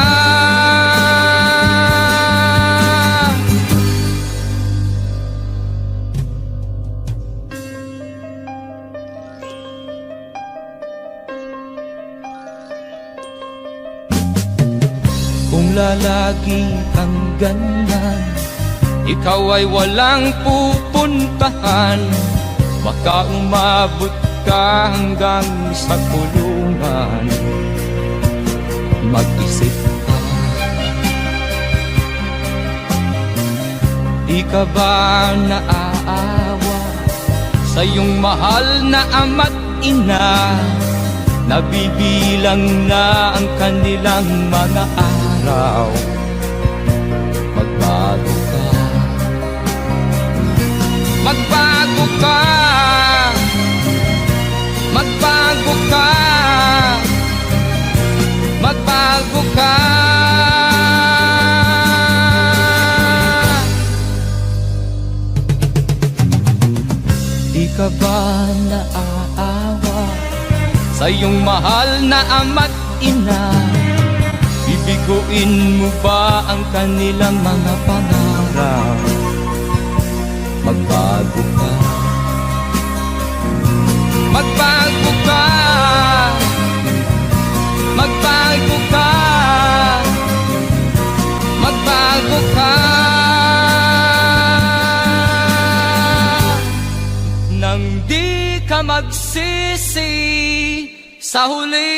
Kung lalagi kang ganyan, ikaw ay walang pupuntahan. Baka umabot ka hanggang sa kulungan. Mag-isip ka, di ka ba naaawa sa iyong mahal na ama't ina? Nabibilang na ang kanilang mga araw. Magbago ka, magbago ka, magbago ka, magbago ka. Di ka ba naaawa sa iyong mahal na ama't ina? Bibiguin mo ba ang kanilang mga pangarap? Magbago ka, magbago ka, magbago ka, magbago ka. Nang di ka magsisi sa huli.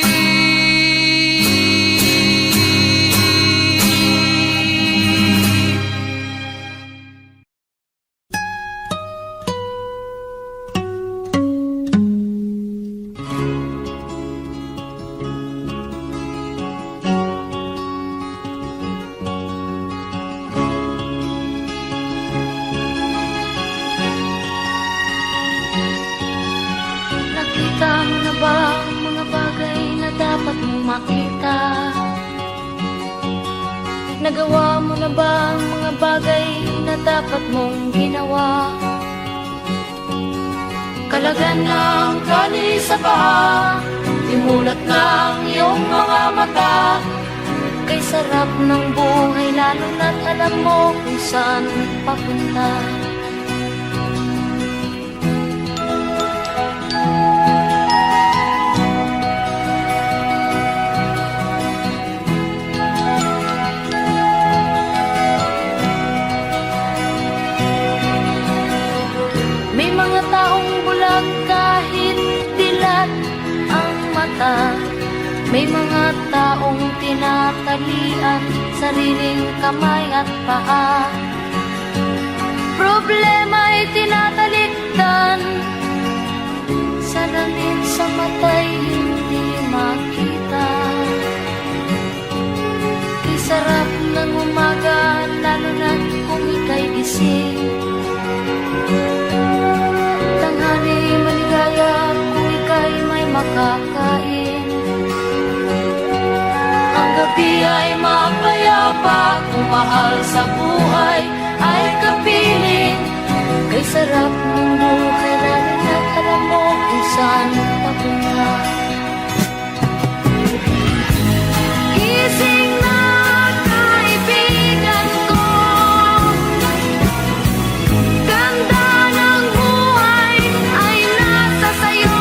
Nakita mo na ba ang mga bagay na dapat mong makita? Nagawa mo na ba ang mga bagay na dapat mong ginawa? Kalagan ng kani sa paa, imulat ng iyong mga mata. Kay sarap ng buhay lalo na't alam mo kung saan papunta. May mga taong bulag kahit dilat ang mata. May mga taong tinatalian sariling kamay at paa. Problema'y tinatalikdan, salamin sa mata'y hindi makita. Kay sarap ng umaga lalo na kung ika'y gising. Tanghali maligaya kung ika'y may makakain. Ang gabi ay mapayapa kung mahal sa buhay ay kapiling. Kay sarap ng buhay lalo na't alam mo kung saan papunta. Gising na kaibigan ko, ganda ng buhay ay nasa sayo.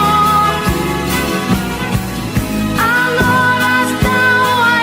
Ang oras daw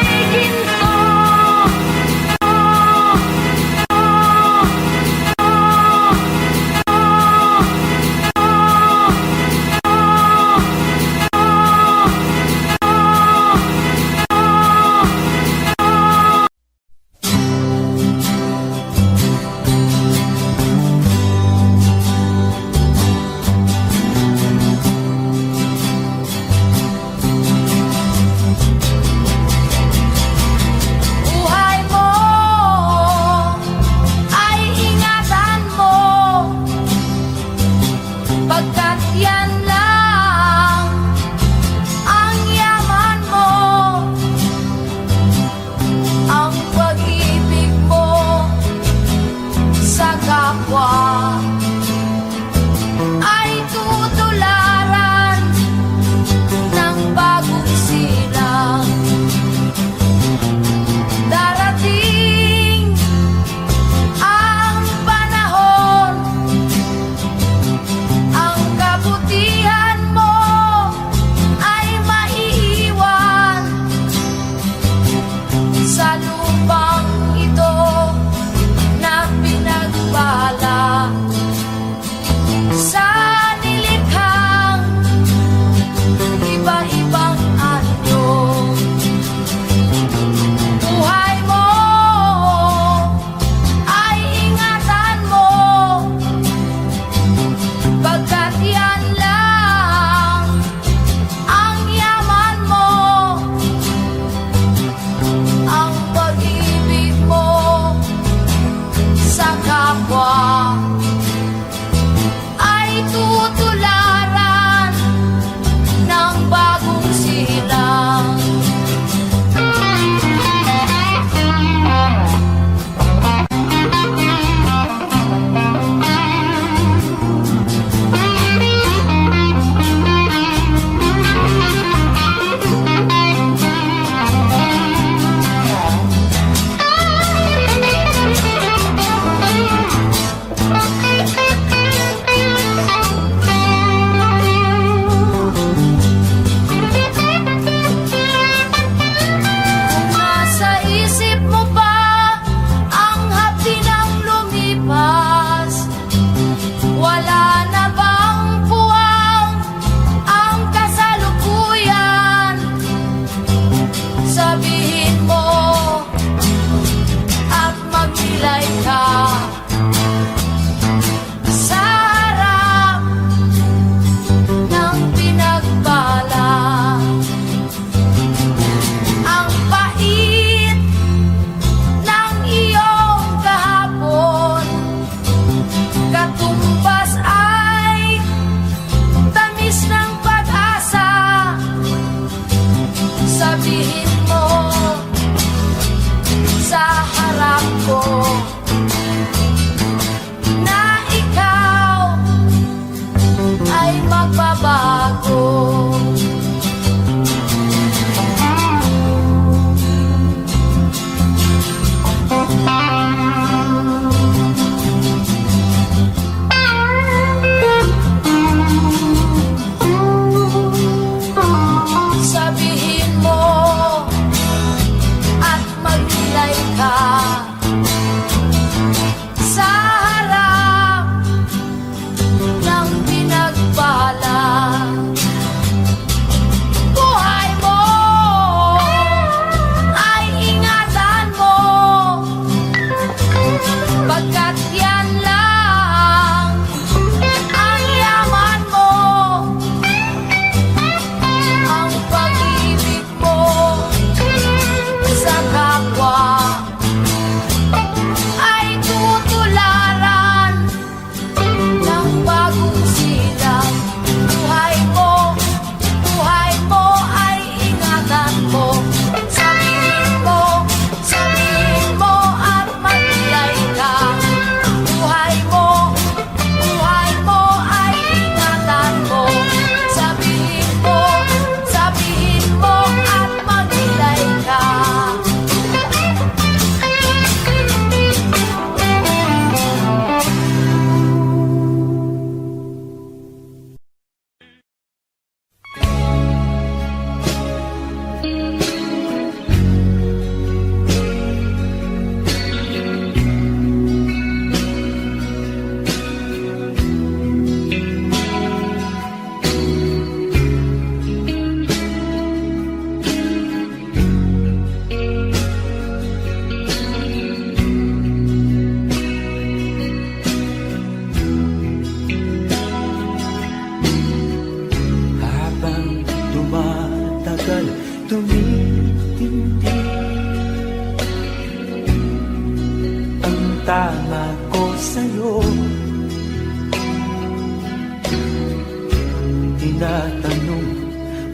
tinatanong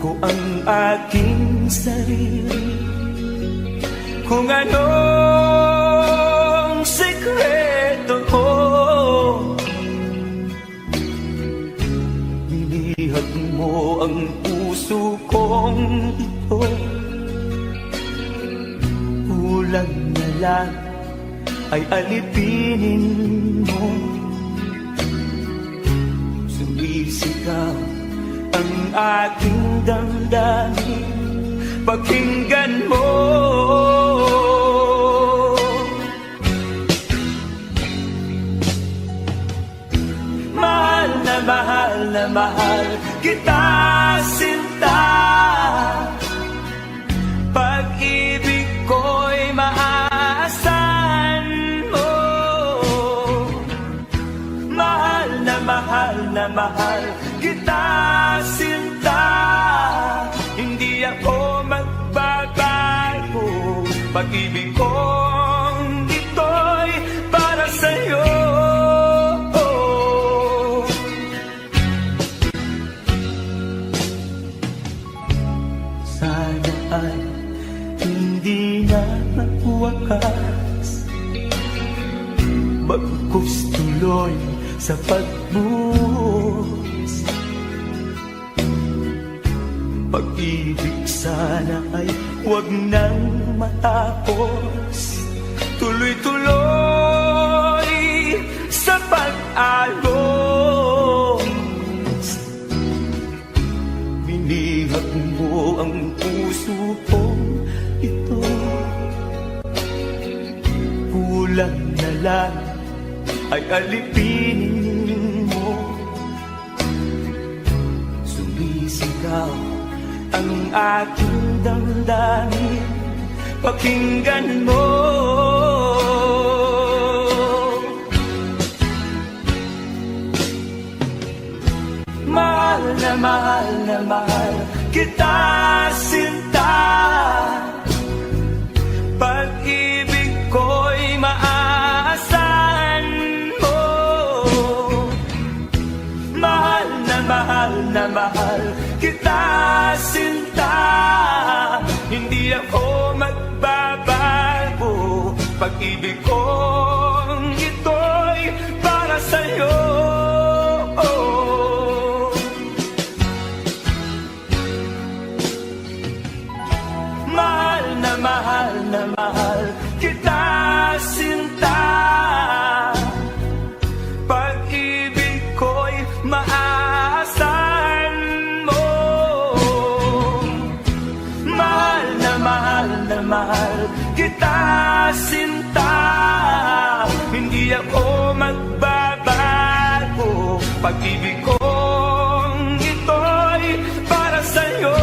ko ang aking sarili kung anong sekreto ko. Nilihag mo ang puso kong ito, kulang na lang ay alipinin mo. Sumisigaw ang aking damdamin, pakinggan mo. Mahal na mahal na mahal kita, sinta. Pag-ibig ko'y maaasahan mo. Mahal na mahal na mahal kita, sinta. Hindi ako magbabago. Pag-ibig kong ito'y para sa'yo. Sana ay hindi na magwakas, bagkus tuloy sa pagbuhos. Pag-ibig sana ay huwag nang matapos, tuloy-tuloy sa pag-alos. Binihag mo ang puso kong ito, kulang na lang ay alipinin mo. Sumisigaw ang aking damdamin, pakinggan mo. Mahal na mahal na mahal kita, sinta. Pag-ibig ko'y maaasahan mo. Mahal na mahal kita, sinta. Hindi ako magbabago. Pag-ibig kong ito'y para sa'yo. Mahal na mahal kita, sinta. Pag-ibig ko'y maaasahan mo. Mahal na mahal kita, sinta. Hindi ako magbabago. Pag-ibig kong ito'y para sa'yo.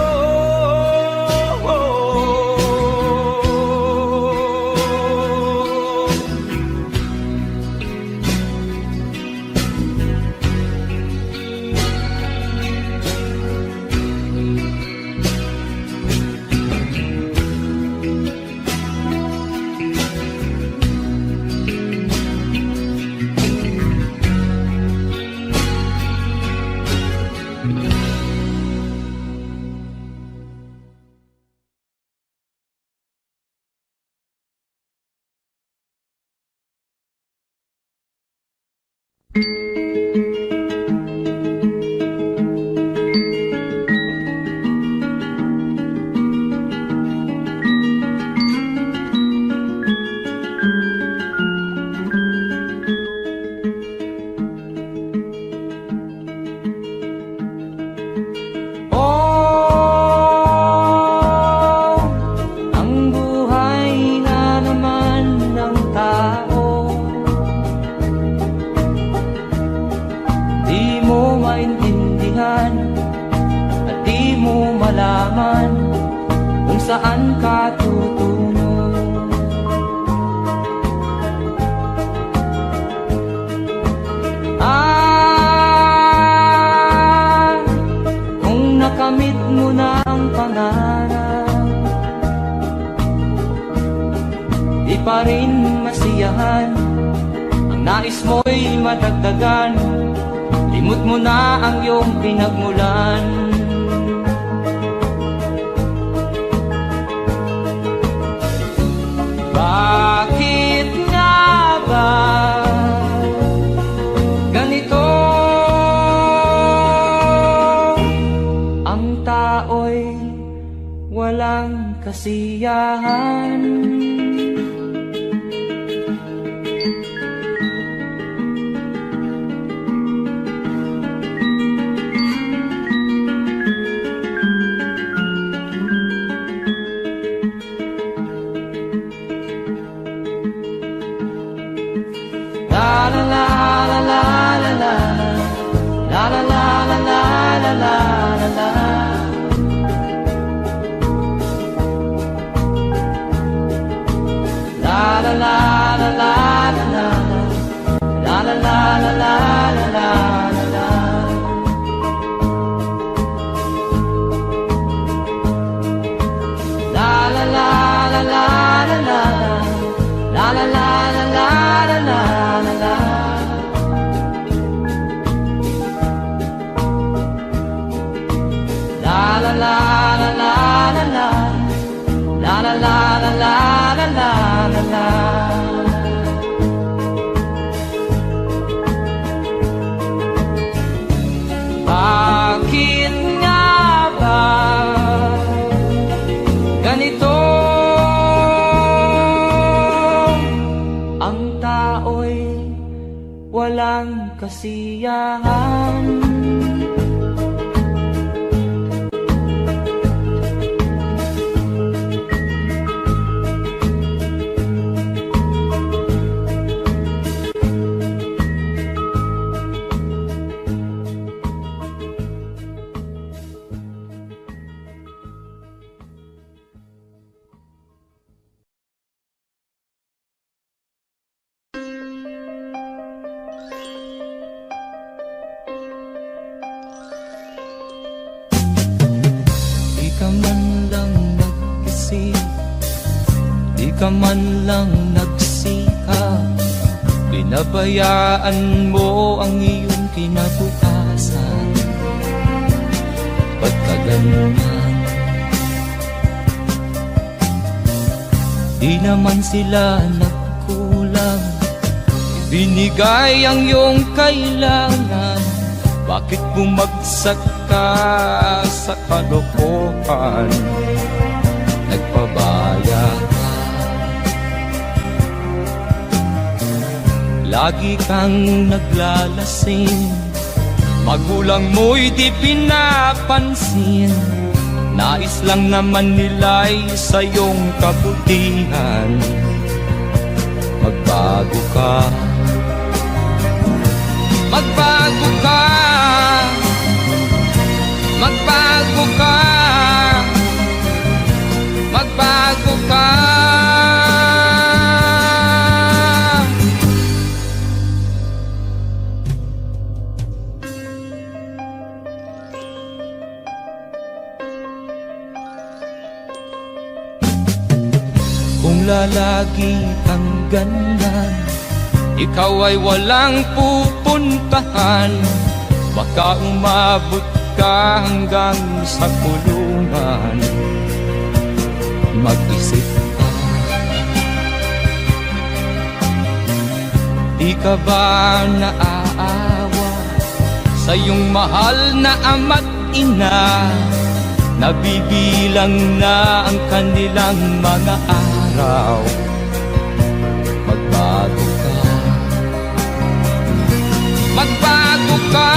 Saan ka tutungo? Kung nakamit mo na ang pangarap, di pa rin masiyahan. Ang nais mo'y madagdagan, di limot mo na ang iyong pinagmulan. Bakit nga ba ganito? Ang tao'y walang kasiyahan. La la la la la la la la la la la la la la la. La la la la la la la la la la la la la la. La la la la la la la la la la la la la la. La la la la la la la la la la la la la la. Bakit nga ba ganito? Ang tao'y walang kasiyahan. Di ka man lang nag-isip, di ka man lang nagsikap, pinabayaan mo ang iyong kinabukasan. Ba't ka ganyan? Di naman sila nagkulang, binigay ang iyong kailangan. Bakit bumagsak ka sa kalokohan? Nagpabaya ka, lagi kang naglalasing, magulang mo'y di pinapansin. Nais lang naman nila'y sa iyong kabutihan. Magbago ka, magbago ka, magbago ka, magbago ka. Kung lalagi kang ganyan, ikaw ay walang pupuntahan. Baka umabot ka hanggang sa kulungan. Mag-isip ka, di ka ba naaawa sa iyong mahal na ama't ina? Nabibilang na ang kanilang mga araw. Magbago ka, magbago ka,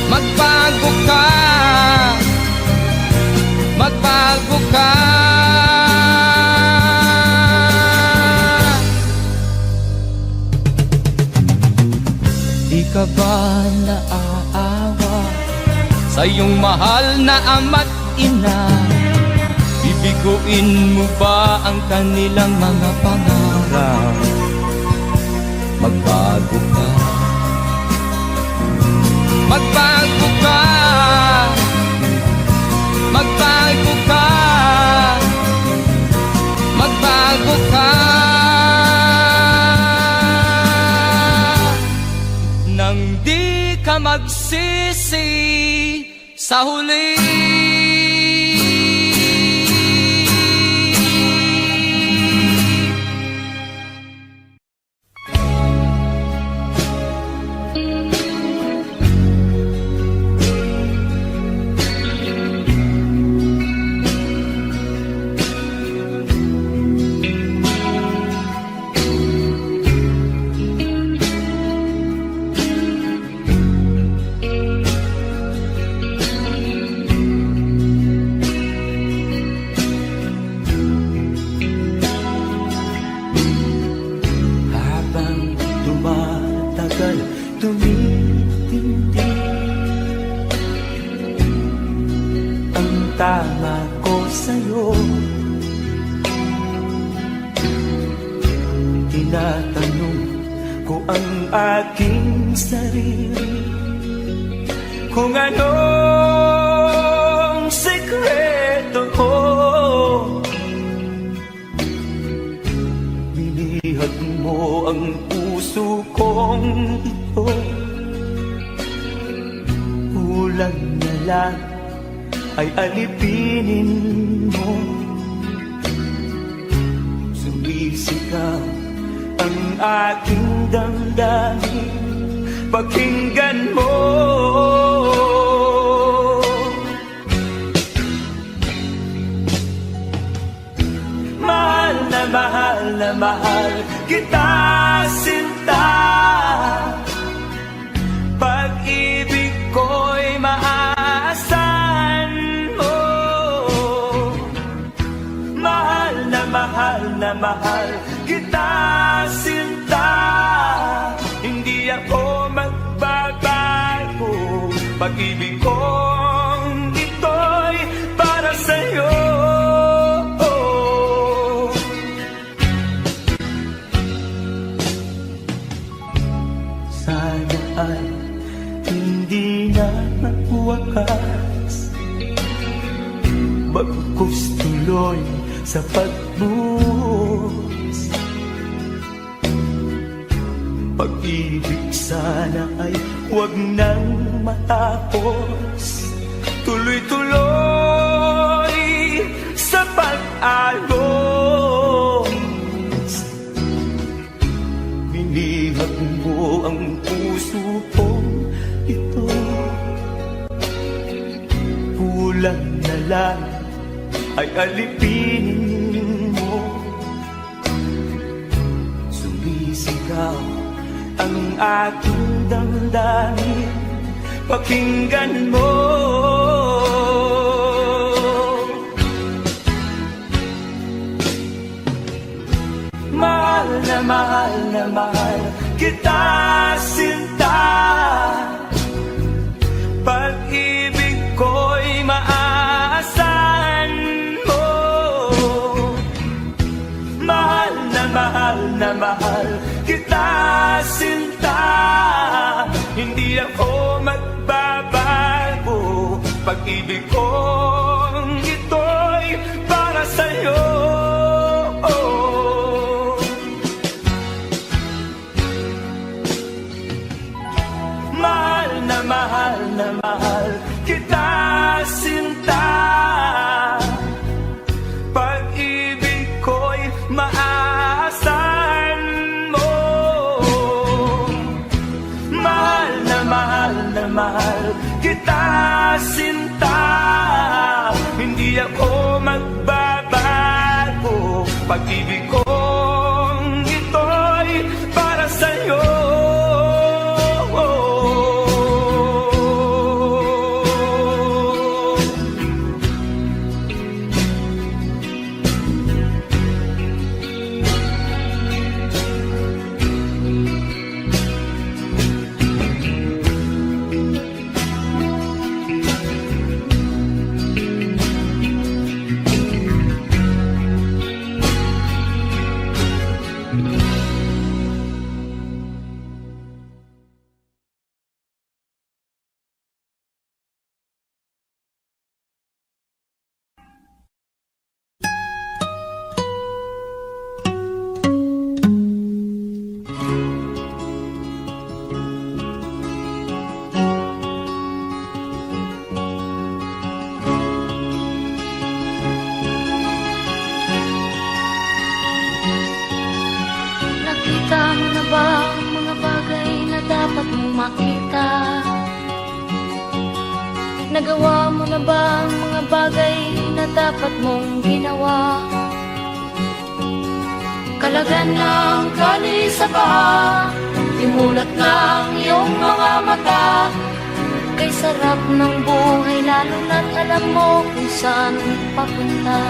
magbago ka, magbago ka. Di ka ba naaawa sa iyong mahal na ama't ina? Bibiguin mo ba ang kanilang mga pangarap? Magbago ka, magbago ka, magbago ka, magbago ka. sa huli. Habang tumatagal, tumitindi ang tama ko sa'yo. Tinatanong ko ang aking sarili kung anong sekreto ko. Binihag mo ang puso kong ito, kulang na lang ay alipinin mo. Sumisigaw ang aking damdamin, pakinggan mo. Mahal na mahal na mahal kita, sinta. Pag-ibig ko'y maaasahan mo. Mahal na mahal kita, sinta. Hindi ako magbabago. Pag-ibig kong ito'y para sa'yo. Sana ay hindi na magwakas, bagkus tuloy sa pagbuhos. Pag-ibig sana ay huwag nang matapos, tuloy-tuloy sa pag-alos. Binihag mo ang puso kong ito, kulang na lang ay alipinin mo. Sumisigaw ang aking damdamin, pakinggan mo. Mahal na mahal kita, sinta. Pag-ibig ko'y maaasahan mo. Mahal na mahal kita, sinta. Hindi ako magbabago. Pag-ibig kong ito'y para sa'yo. Mahal na mahal kita, sinta. Pag-ibig ko'y maaasahan mo. Mahal na mahal kita, sinta. Hindi ako magbabago. Pag-ibig kong ito'y para sa'yo. makita. Nagawa mo na ba ang mga bagay na dapat mong ginawa? Kalagan ng kali sa paa, imulat ng iyong mga mata. Kay sarap ng buhay lalo na't alam mo kung saan papunta.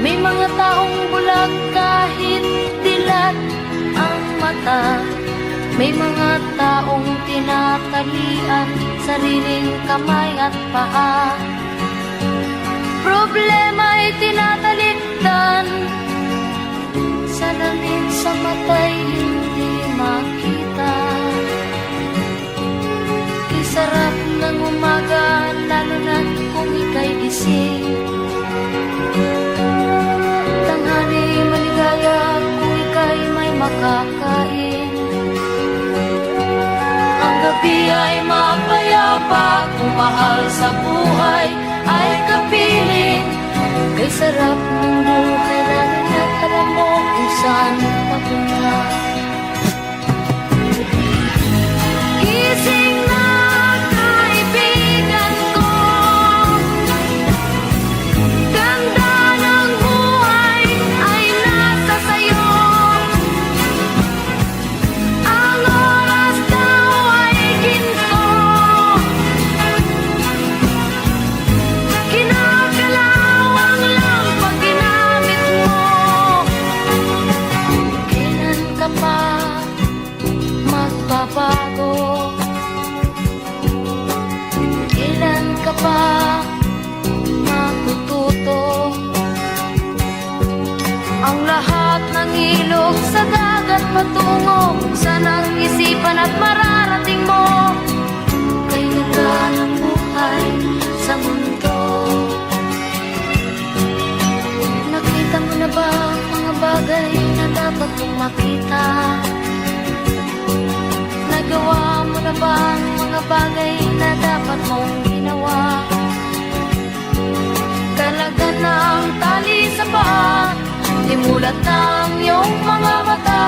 May mga taong bulag kahit dilat ang mata. May mga taong tinatalian sariling kamay at paa. Problema'y tinatalikdan, salamin sa mata'y hindi makita. Isarap ng umaga lalo na kung ika'y gising. Tanghali maligaya kung ika'y may makakain. Ang gabi ay mapayapa kung mahal sa buhay ay kapiling. Kay sarap ng buhay lalo na't alam mo kung saan papunta. Gising na kaibigan ko, ganda ng buhay ay nasa sayo. Ang oras daw ay ginto, kinakalawang lang pag ginamit mo. Kailan ka pa magbabago? Kailan ka pa matututo? Ang lahat ng ilog sa dagat patungo, saan ang isipan at mararating mo? Kay ganda ng buhay sa mundo. Nakita mo na ba ang mga bagay na dapat mong makita? Nagawa mo na ba ang mga bagay na dapat mong ginawa? Kalagan ng tali sa paa, imulat ng iyong mga mata.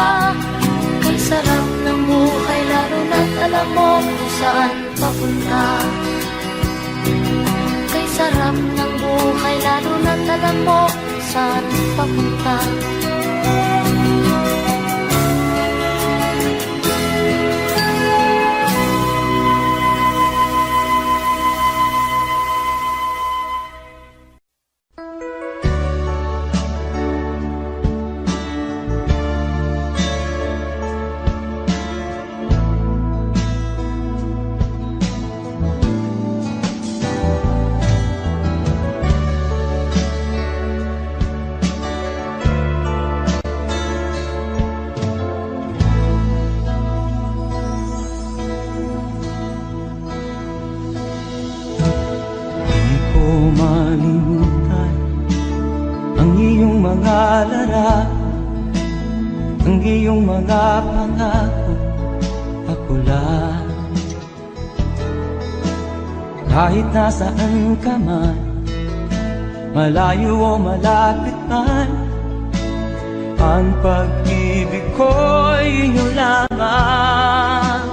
Kay sarap ng buhay lalo na't alam mo kung saan papunta. Kay sarap ng buhay lalo na't alam mo kung saan papunta. Di ko malimutan ang iyong mga larap, ang iyong mga pangako, ako lang. Kahit nasaan ka man, malayo o malapit man, ang pag-ibig ko'y inyo lamang.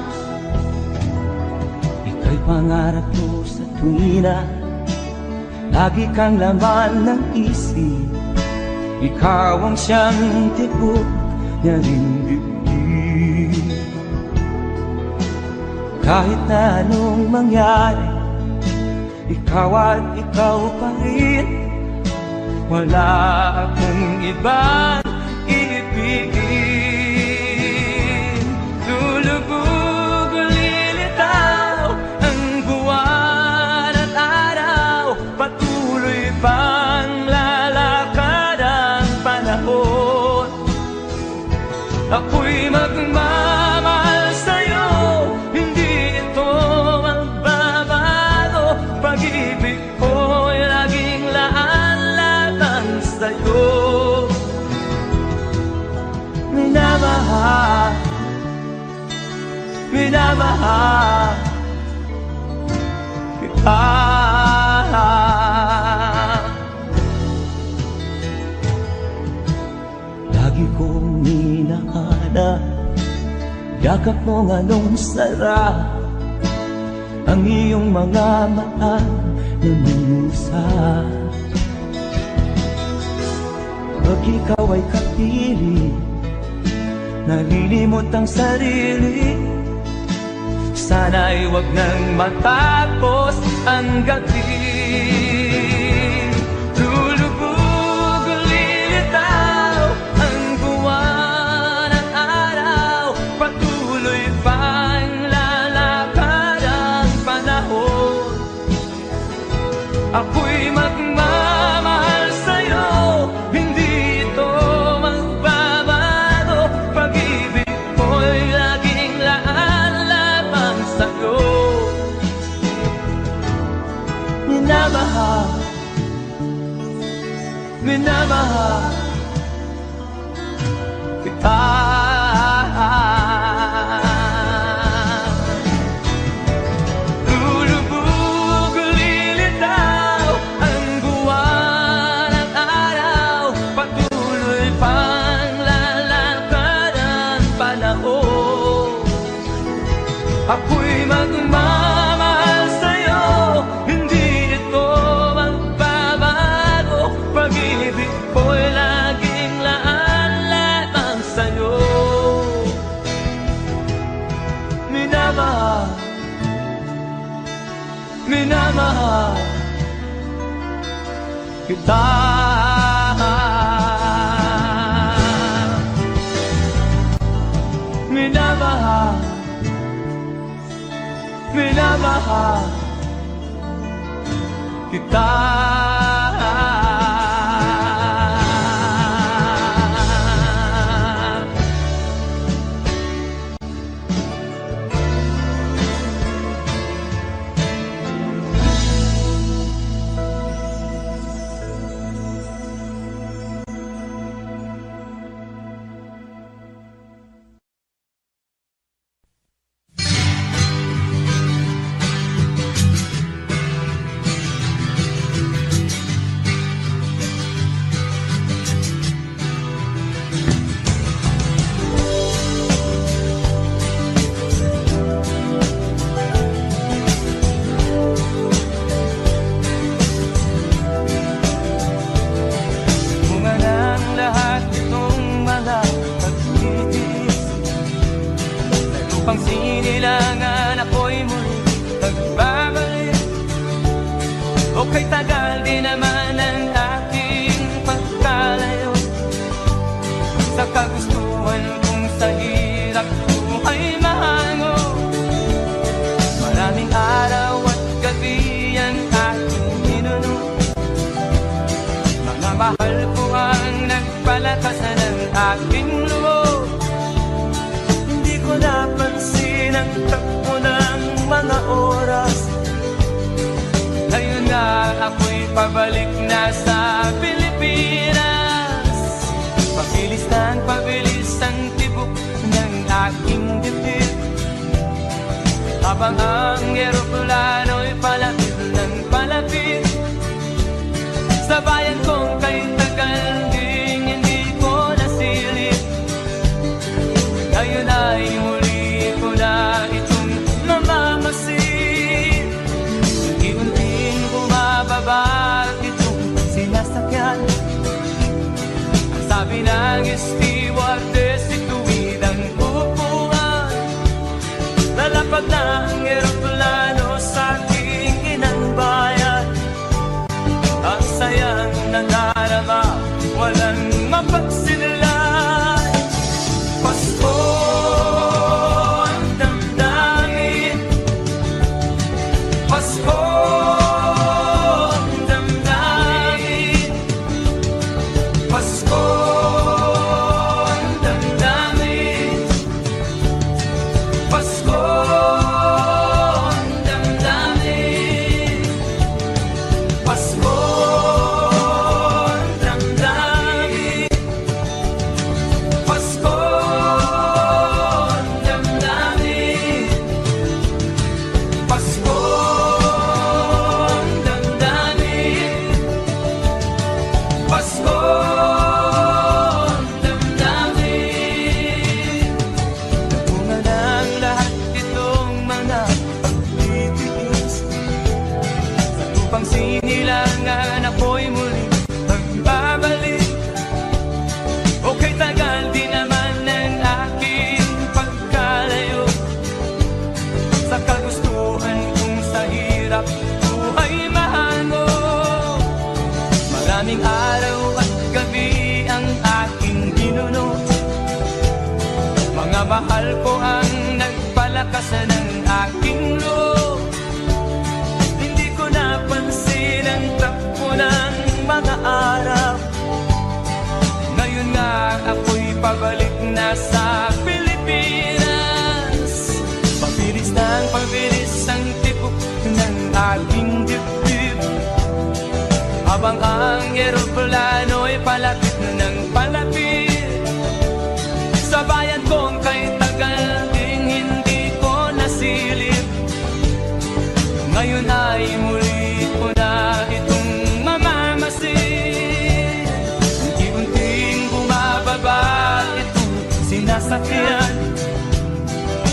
Ika'y pangarap ko sa tuwina, lagi kang laman ng isip. Ikaw ang siyang tibok niya rin dibdib. Kahit na anong mangyari, ikaw at ikaw pa rin. Wala akong ibang ibigin. Lulubog o lilitaw ang buwan at araw, patuloy pang lalakad ang panahon. Ako'y magmamahal sa'yo, hindi ito magbabago. Pag-ibig ko'y laging laan-laban sa'yo. Minamahal minamahal kita. Lagi kong hinahanap yakap mong anong sarap, ang iyong mga mata nangungusap. Pag ikaw ay kapiling, nalilimot ang sarili. Sana'y wag nang matapos ang gabi. Lulubog, lilitaw ang buwan at araw. Patuloy pang lalakad ang panahon. Ako'y magmamahal sa'yo, hindi ito magbabago. Pag-ibig ko'y laging laan lamang sa'yo. Minamahal, minamahal kita. Lulubog, lilitaw ang buwan at araw. Patuloy pang lalakad ang panahon. Ako'y magmamahal sa'yo, hindi ito magbabago. Pag-ibig ko'y laging laan lamang sa'yo. Minamahal, minamahal kita. Minamahal, minamahal kita. Bunga ng lahat itong mga pag-ibig, na lupang sinilangan ako'y muli nagbabalik. O kay tagal din naman ang aking pagkalayo sa kagustuhan kong sa hirap buhay mahango. Maraming araw at gabi ang aking ninuno. Mga mahal ko ang nagpalakasan ng aking loob. Hindi ko napansin ang takbo ng mga oras. Ngayon nga ako'y pabalik na sa Pilipinas. Pabilis ng pabilis ang tibok ng aking dibdib, habang ang eroplano'y palapit ng palapit sa bayan kong kay tagal ding hindi ko nasilip. Ngayon ay muli ko na itong namamasid. Unti-unting bumababa itong sinasakyan. Ang sabi ng stewardess, ituwid ang upuan. Lalapag na ang eroplano sa aking inang bayan. Ang sayang nangarama, walang mapagsinilay. Pasko ang damdamin, Pasko ang damdamin, Pasko ang damdamin, Pasko ang damdamin, Pasko ang damdamin, Pasko ang damdamin. Mahal ko ang nagpalakas ng aking loob. Hindi ko napansin ang takbo ng mga araw. Ngayon nga ako'y pabalik na sa Pilipinas. Pabilis ang tibok ng aking dibdib, habang ang eroplano'y palapit na ng palapit sa bayan kong kay tagal ding hindi ko nasilip. Ngayon ay muli ko na itong mamamasin. Unti-unting bumababa itong sinasakyan.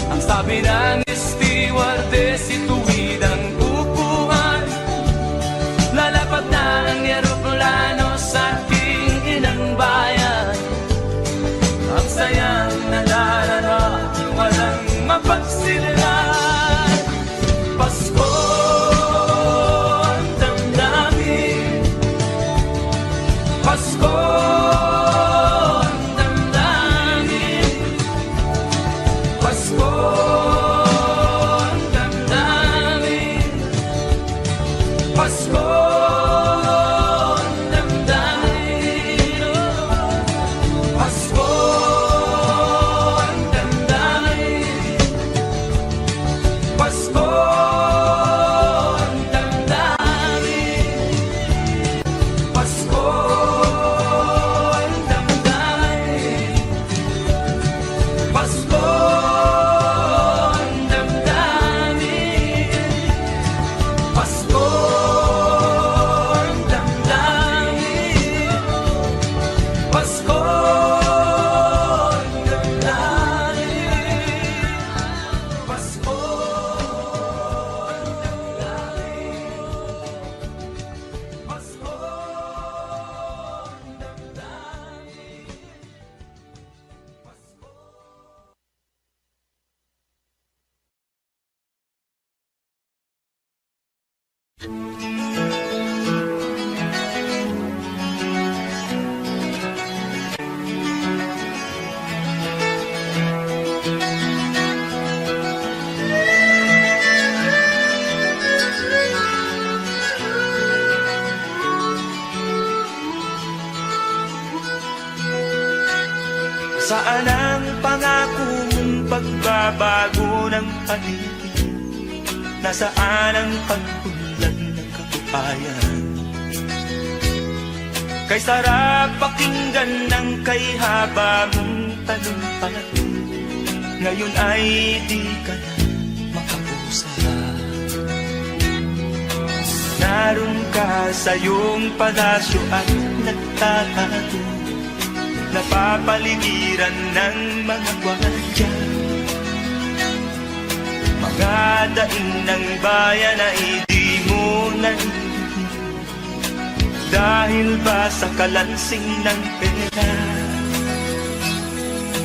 Ang sabi ng stewardess, ituwid ang upuan. Lalapag na ang eroplano sa aking inang bayan. Ang sayang nalarara, walang mapagsilan. Pasko ang damdamin, Pasko ang damdamin, Pasko ang damdamin, Pasko ang damdamin, Pasko ang damdamin, Pasko ang damdamin, Pasko ang damdamin, Pasko ang damdamin, Pasko ang damdamin, Pasko ang damdamin, Pasko ang damdamin, Pasko ang damdamin. Saan ang pangako mong pagbabago ng paligid? Nasaan ang pagpunlan ng kabuhayan? Kay sarap pakinggan ng kay haba mong talumpati, ngayon ay di ka na makausap. Naroon ka sa iyong palasyo at nagtatago, napapaligiran ng mga gwardiya. Mga daing ng bayan ay di mo narinig, dahil ba sa kalansing ng pera?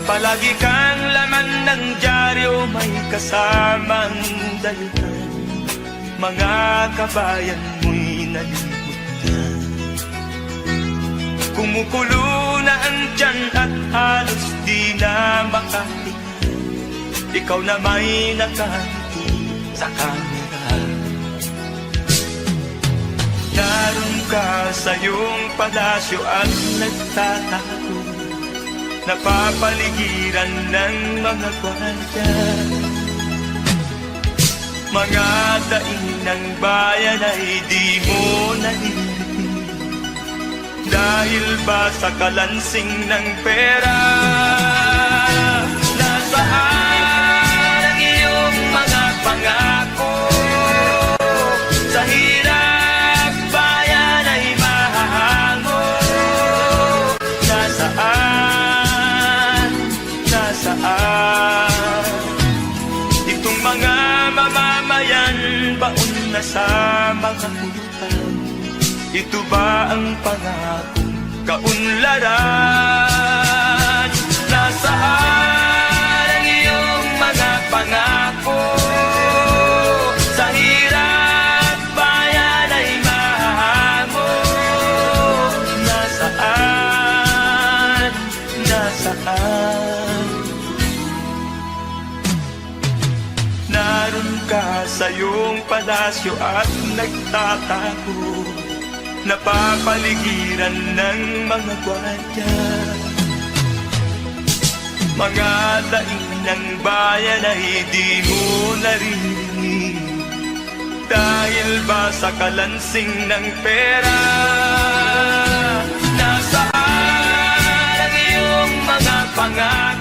Palagi kang laman ng dyaryo, may kasamang dahilan. Mga kabayan mo'y nalimutan. Kumukulo na ang tiyan at halos di na makahinga. Ikaw na may nakangiti sa kamera. Naroon ka sa iyong palasyo at nagtatago, napapaligiran ng mga gwardiya. Mga daing ng bayan ay di mo narinig, dahil ba sa kalansing ng pera? Nasaan ang iyong mga pangako? Sa hirap bayan ay mahahango. Nasaan? Nasaan? Itong mga mamamayan, baon na sa mga utang. Ito ba ang pangakong kaunlaran? Nasaan ang iyong mga pangako? Sa hirap bayan ay mahahango. Nasaan? Nasaan? iyong palasyo at nagtatago, napapaligiran ng mga gwardiya. Mga daing ng bayan ay di mo naririnig, dahil ba sa kalansing ng pera? Nasaan ang iyong mga pangako?